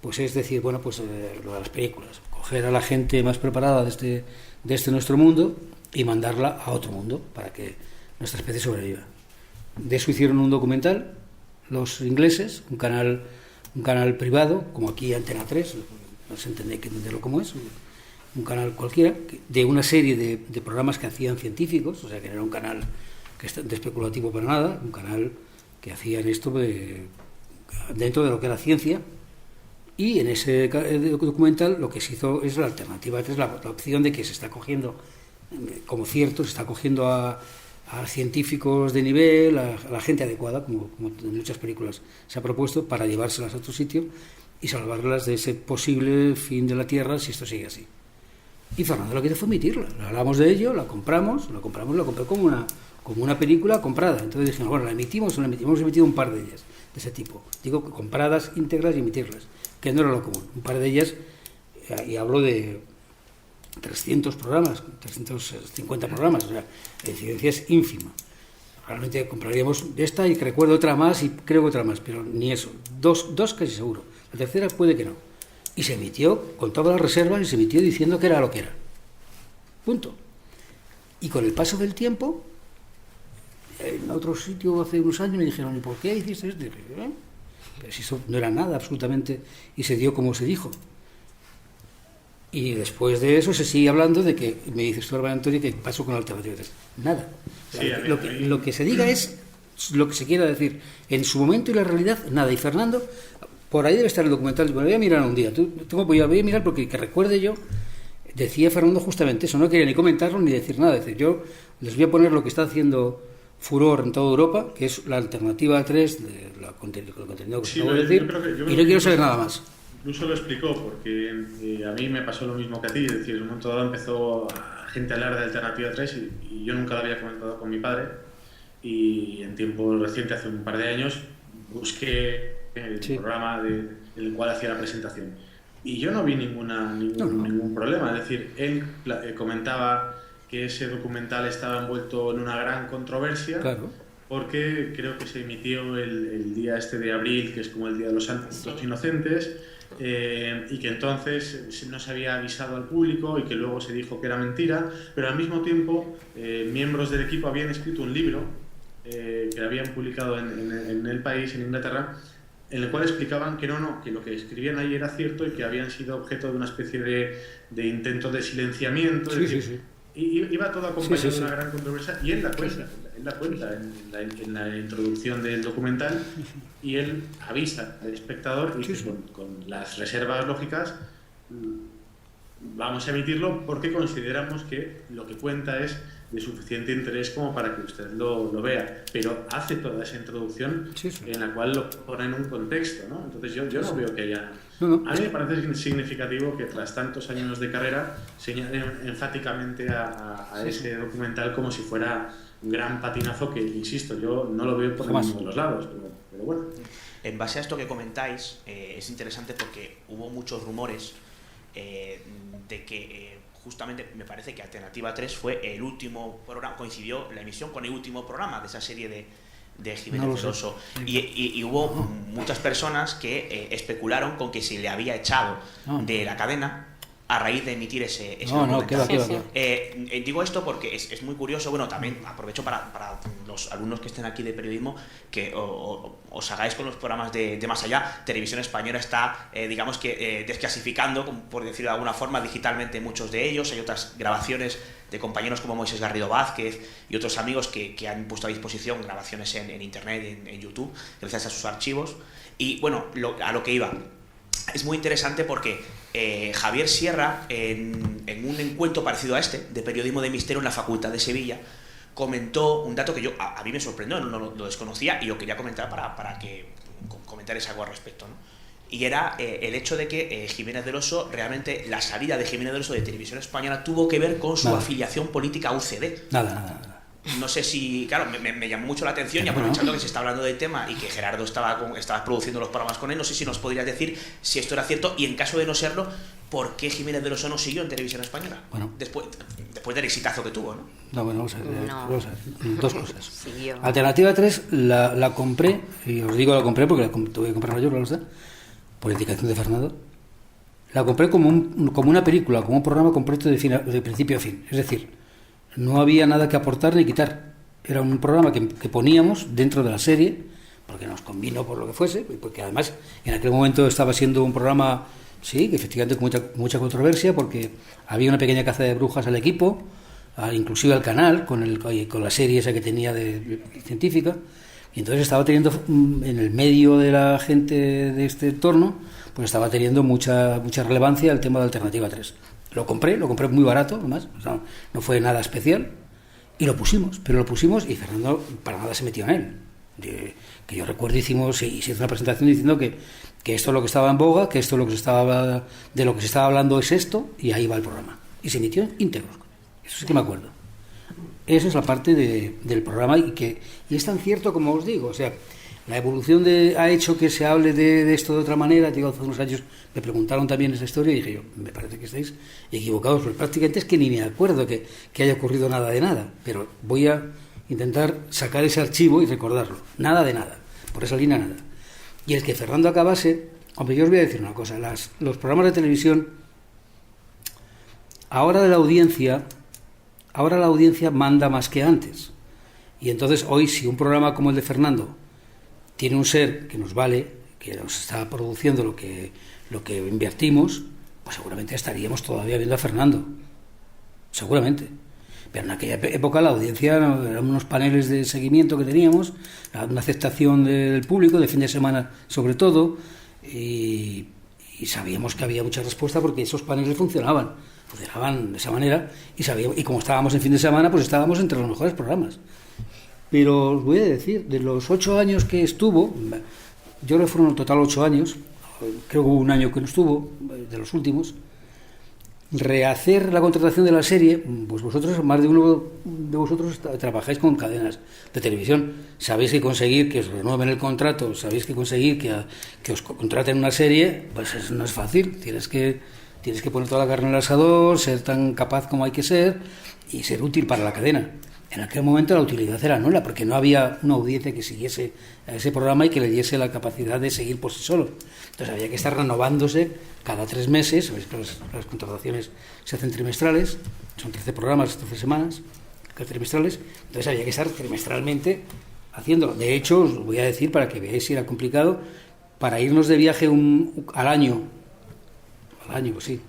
pues es decir, bueno, pues lo de las películas, coger a la gente más preparada de este nuestro mundo y mandarla a otro mundo para que nuestra especie sobreviva. De eso hicieron un documental los ingleses, un canal privado, como aquí Antena 3, no se entendéis que entenderlo como es, un canal cualquiera, de una serie de programas que hacían científicos, o sea que no era un canal de especulativo para nada, un canal que hacían esto dentro de lo que era ciencia, y en ese documental lo que se hizo es la alternativa 3, la opción de que se está cogiendo como cierto, se está cogiendo a científicos de nivel, a la gente adecuada, como en muchas películas se ha propuesto, para llevárselas a otro sitio y salvarlas de ese posible fin de la Tierra si esto sigue así. Y Fernando lo que hizo fue emitirla. Hablamos de ello, la compré como una película comprada. Entonces dijimos, bueno, la emitimos o la emitimos. Hemos emitido un par de ellas de ese tipo. Digo, compradas íntegras y emitirlas. que no era lo común. Un par de ellas, y hablo de 300 programas, 350 programas, o sea, la incidencia es ínfima. Realmente compraríamos esta y que recuerdo otra más y creo que otra más, pero ni eso. Dos casi seguro. La tercera puede que no. Y se emitió con todas las reservas y se emitió diciendo que era lo que era. Punto. Y con el paso del tiempo, en otro sitio hace unos años me dijeron, ¿y por qué hiciste esto? Y dije, pero si eso no era nada absolutamente, y se dio como se dijo. Y después de eso se sigue hablando de que, me dices tú, Antonio, que pasó con la Alternativa 3. Nada. Sí, lo que se diga es lo que se quiera decir. En su momento y la realidad, nada. Y Fernando, por ahí debe estar el documental. Bueno, voy a mirar un día. Voy a mirar porque que recuerde yo, decía Fernando justamente eso. No quería ni comentarlo ni decir nada. Decir, yo les voy a poner lo que está haciendo furor en toda Europa, que es la Alternativa 3 de el contenido que acabo de decir. Y no quiero saber nada más. Incluso lo explicó, porque a mí me pasó lo mismo que a ti, es decir, en un momento dado empezó gente a hablar de Alternativa 3 y yo nunca lo había comentado con mi padre, y en tiempo reciente, hace un par de años, busqué el programa el cual hacía la presentación y yo no vi ningún problema, es decir, él comentaba que ese documental estaba envuelto en una gran controversia. Claro. Porque creo que se emitió el día este de abril, que es como el Día de los Santos Inocentes, y que entonces no se había avisado al público y que luego se dijo que era mentira, pero al mismo tiempo miembros del equipo habían escrito un libro que habían publicado en El País, en Inglaterra, en el cual explicaban que que lo que escribían ahí era cierto y que habían sido objeto de una especie de intento de silenciamiento. Y iba todo acompañado de una gran controversia, y él la cuenta en la introducción del documental, y él avisa al espectador y dice, con las reservas lógicas, vamos a emitirlo porque consideramos que lo que cuenta es de suficiente interés como para que usted lo vea, pero hace toda esa introducción en la cual lo pone en un contexto, ¿no? Entonces yo no veo que haya... A mí me parece significativo que tras tantos años de carrera señalen enfáticamente a ese documental como si fuera un gran patinazo que, insisto, yo no lo veo por ninguno de los lados, pero bueno. En base a esto que comentáis, es interesante porque hubo muchos rumores de que justamente me parece que Alternativa 3 fue el último programa, coincidió la emisión con el último programa de esa serie de Jiménez del Oso, y hubo muchas personas que especularon con que se le había echado de la cadena a raíz de emitir ese documental. Digo esto porque es muy curioso. Bueno, también aprovecho para los alumnos que estén aquí de periodismo que os hagáis con los programas de Más Allá. Televisión Española está, digamos que, desclasificando, por decirlo de alguna forma, digitalmente muchos de ellos. Hay otras grabaciones de compañeros como Moisés Garrido Vázquez y otros amigos que han puesto a disposición grabaciones en internet, en YouTube, gracias a sus archivos. Y bueno, a lo que iba, es muy interesante porque Javier Sierra, en un encuentro parecido a este, de periodismo de misterio en la Facultad de Sevilla, comentó un dato que a mí me sorprendió, no lo desconocía, y lo quería comentar para que comentarais algo al respecto, ¿no? Y era el hecho de que Jiménez del Oso, realmente la salida de Jiménez del Oso de Televisión Española tuvo que ver con su afiliación política a UCD. Nada. No sé si, claro, me llamó mucho la atención, y aprovechando que se está hablando del tema y que Gerardo estaba produciendo los programas con él, no sé si nos podrías decir si esto era cierto, y en caso de no serlo, ¿por qué Jiménez del Oso no siguió en Televisión Española? Bueno, después del exitazo que tuvo, ¿no? Vamos a ver, dos cosas. Alternativa 3 la compré, y os digo la compré porque tuve que comprarla yo, claro está, por indicación de Fernando. La compré como una película, como un programa completo de principio a fin. Es decir, no había nada que aportar ni quitar. Era un programa que poníamos dentro de la serie, porque nos convino por lo que fuese, porque además en aquel momento estaba siendo un programa, sí, que efectivamente con mucha controversia, porque había una pequeña caza de brujas al equipo, inclusive al canal, con la serie esa que tenía de científica, y entonces estaba teniendo, en el medio de la gente de este entorno, pues estaba teniendo mucha relevancia el tema de Alternativa 3. Lo compré muy barato, además, o sea, no fue nada especial, y lo pusimos y Fernando para nada se metió en él. Que yo recuerdo se hizo una presentación diciendo que esto es lo que estaba en boga, que esto es lo que de lo que se estaba hablando es esto, y ahí va el programa. Y se emitió íntegro. Eso sí que me acuerdo. Esa es la parte del programa, y es tan cierto como os digo. O sea, La evolución ha hecho que se hable de esto de otra manera. Digo, hace unos años me preguntaron también esa historia y dije yo, me parece que estáis equivocados, porque prácticamente es que ni me acuerdo que haya ocurrido nada de nada, pero voy a intentar sacar ese archivo y recordarlo. Nada de nada, por esa línea nada. Y el que Fernando acabase, hombre, yo os voy a decir una cosa, los programas de televisión, ahora la audiencia manda más que antes. Y entonces hoy, si un programa como el de Fernando tiene un ser que nos vale, que nos está produciendo lo que invertimos, pues seguramente estaríamos todavía viendo a Fernando. Seguramente. Pero en aquella época la audiencia eran unos paneles de seguimiento que teníamos, una aceptación del público, de fin de semana sobre todo, y sabíamos que había mucha respuesta porque esos paneles funcionaban de esa manera, y como estábamos en fin de semana, pues estábamos entre los mejores programas. Pero os voy a decir, de los 8 años que estuvo, yo creo que fueron en total 8 años, creo que hubo un año que no estuvo, de los últimos, rehacer la contratación de la serie, pues vosotros, más de uno de vosotros trabajáis con cadenas de televisión, sabéis que conseguir que os renueven el contrato, sabéis que conseguir que os contraten una serie, pues no es fácil, tienes que poner toda la carne en el asador, ser tan capaz como hay que ser y ser útil para la cadena. En aquel momento la utilidad era nula, porque no había una audiencia que siguiese a ese programa y que le diese la capacidad de seguir por sí solo. Entonces había que estar renovándose cada 3 meses, sabéis que las contrataciones se hacen trimestrales, son 13 programas, 13 semanas, cada trimestrales, entonces había que estar trimestralmente haciéndolo. De hecho, os voy a decir, para que veáis si era complicado, para irnos de viaje al año, sí,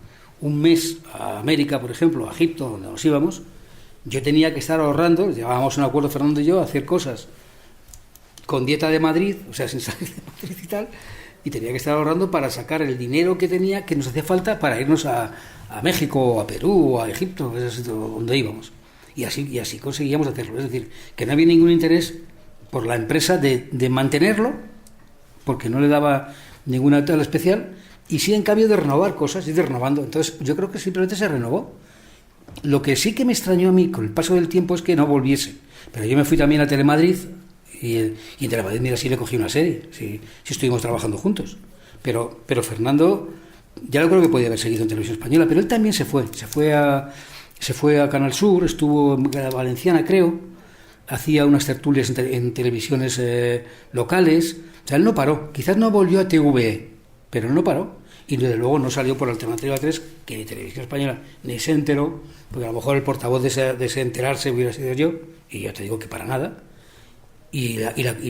un mes a América, por ejemplo, a Egipto, donde nos íbamos, yo tenía que estar ahorrando, llevábamos un acuerdo Fernando y yo a hacer cosas con dieta de Madrid, o sea, sin salir de Madrid y tal, y tenía que estar ahorrando para sacar el dinero que nos hacía falta para irnos a México, a Perú, a Egipto, donde íbamos. Y así conseguíamos hacerlo. Es decir, que no había ningún interés por la empresa de mantenerlo, porque no le daba ninguna tela especial, y sí, en cambio, de renovar cosas, ir renovando. Entonces, yo creo que simplemente se renovó. Lo que sí que me extrañó a mí con el paso del tiempo es que no volviese. Pero yo me fui también a Telemadrid y en Telemadrid, mira, sí le cogí una serie, sí estuvimos trabajando juntos. Pero Fernando, ya lo creo que podía haber seguido en Televisión Española, pero él también se fue a Canal Sur, estuvo en la Valenciana, creo, hacía unas tertulias en televisiones locales. O sea, él no paró. Quizás no volvió a TVE, pero no paró. Y desde luego no salió por Alternativa 3, que Televisión Española ni se enteró, porque a lo mejor el portavoz de ese enterarse hubiera sido yo, y ya te digo que para nada. Y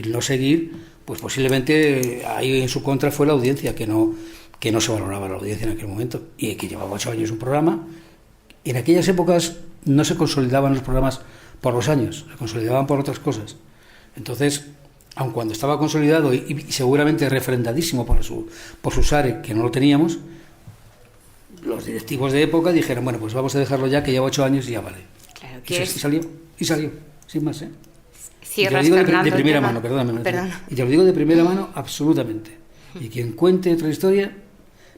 no seguir, pues posiblemente ahí en su contra fue la audiencia, que no se valoraba la audiencia en aquel momento, y que llevaba 8 años un programa. En aquellas épocas no se consolidaban los programas por los años, se consolidaban por otras cosas. Entonces, aun cuando estaba consolidado y seguramente refrendadísimo por su SARE, que no lo teníamos, los directivos de época dijeron, bueno, pues vamos a dejarlo ya, que lleva 8 años y ya vale. Claro, y salió, sin más, ¿eh? Cierras, y te lo digo Fernando, de primera mano, perdóname. Y te lo digo de primera mano, absolutamente. Y quien cuente otra historia,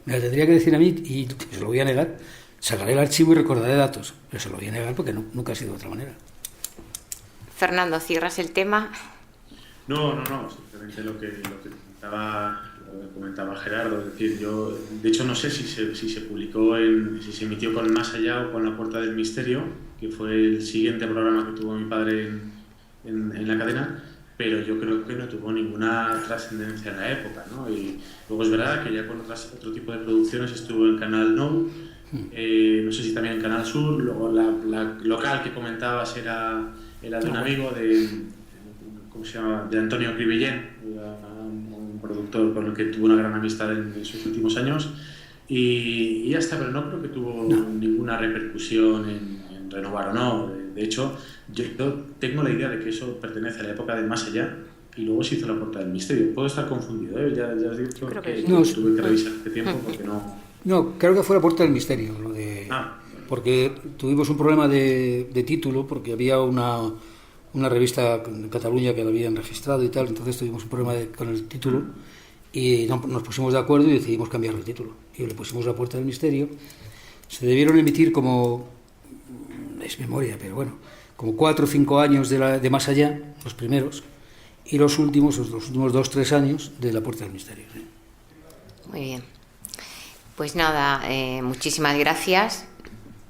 me la tendría que decir a mí, y se lo voy a negar, sacaré el archivo y recordaré datos, pero se lo voy a negar porque nunca ha sido de otra manera. Fernando, ¿cierras el tema? No, simplemente lo que comentaba Gerardo, es decir, yo de hecho no sé si se publicó, si se emitió con Más Allá o con La Puerta del Misterio, que fue el siguiente programa que tuvo mi padre en la cadena, pero yo creo que no tuvo ninguna trascendencia en la época, ¿no? Y luego es verdad que ya con otro tipo de producciones estuvo en Canal No, no sé si también en Canal Sur, luego la local que comentabas era de un amigo ¿cómo se llama?, de Antonio Cribillén, un productor con el que tuvo una gran amistad en sus últimos años, y ya está, pero no creo que tuvo ninguna repercusión en renovar o no. De hecho, yo tengo la idea de que eso pertenece a la época del Más Allá, y luego se hizo La Puerta del Misterio. Puedo estar confundido, ¿eh? Ya os digo que tuve que revisar este tiempo porque no... No, creo que fue La Puerta del Misterio, porque tuvimos un problema de título, porque había una revista en Cataluña que la habían registrado y tal, entonces tuvimos un problema con el título y nos pusimos de acuerdo y decidimos cambiar el título y le pusimos La Puerta del Misterio. Se debieron emitir como, es memoria, pero bueno, como 4 o 5 años de Más Allá, los primeros, y los últimos 2-3 años de La Puerta del Misterio. ¿Sí? Muy bien. Pues nada, muchísimas gracias.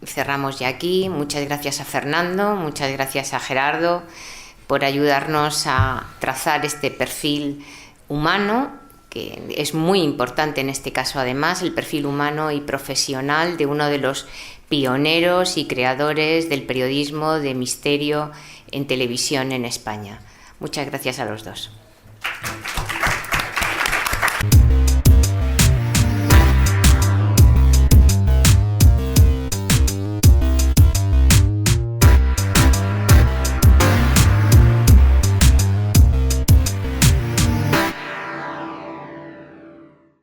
Cerramos ya aquí. Muchas gracias a Fernando, muchas gracias a Gerardo por ayudarnos a trazar este perfil humano, que es muy importante en este caso además, el perfil humano y profesional de uno de los pioneros y creadores del periodismo de misterio en televisión en España. Muchas gracias a los dos.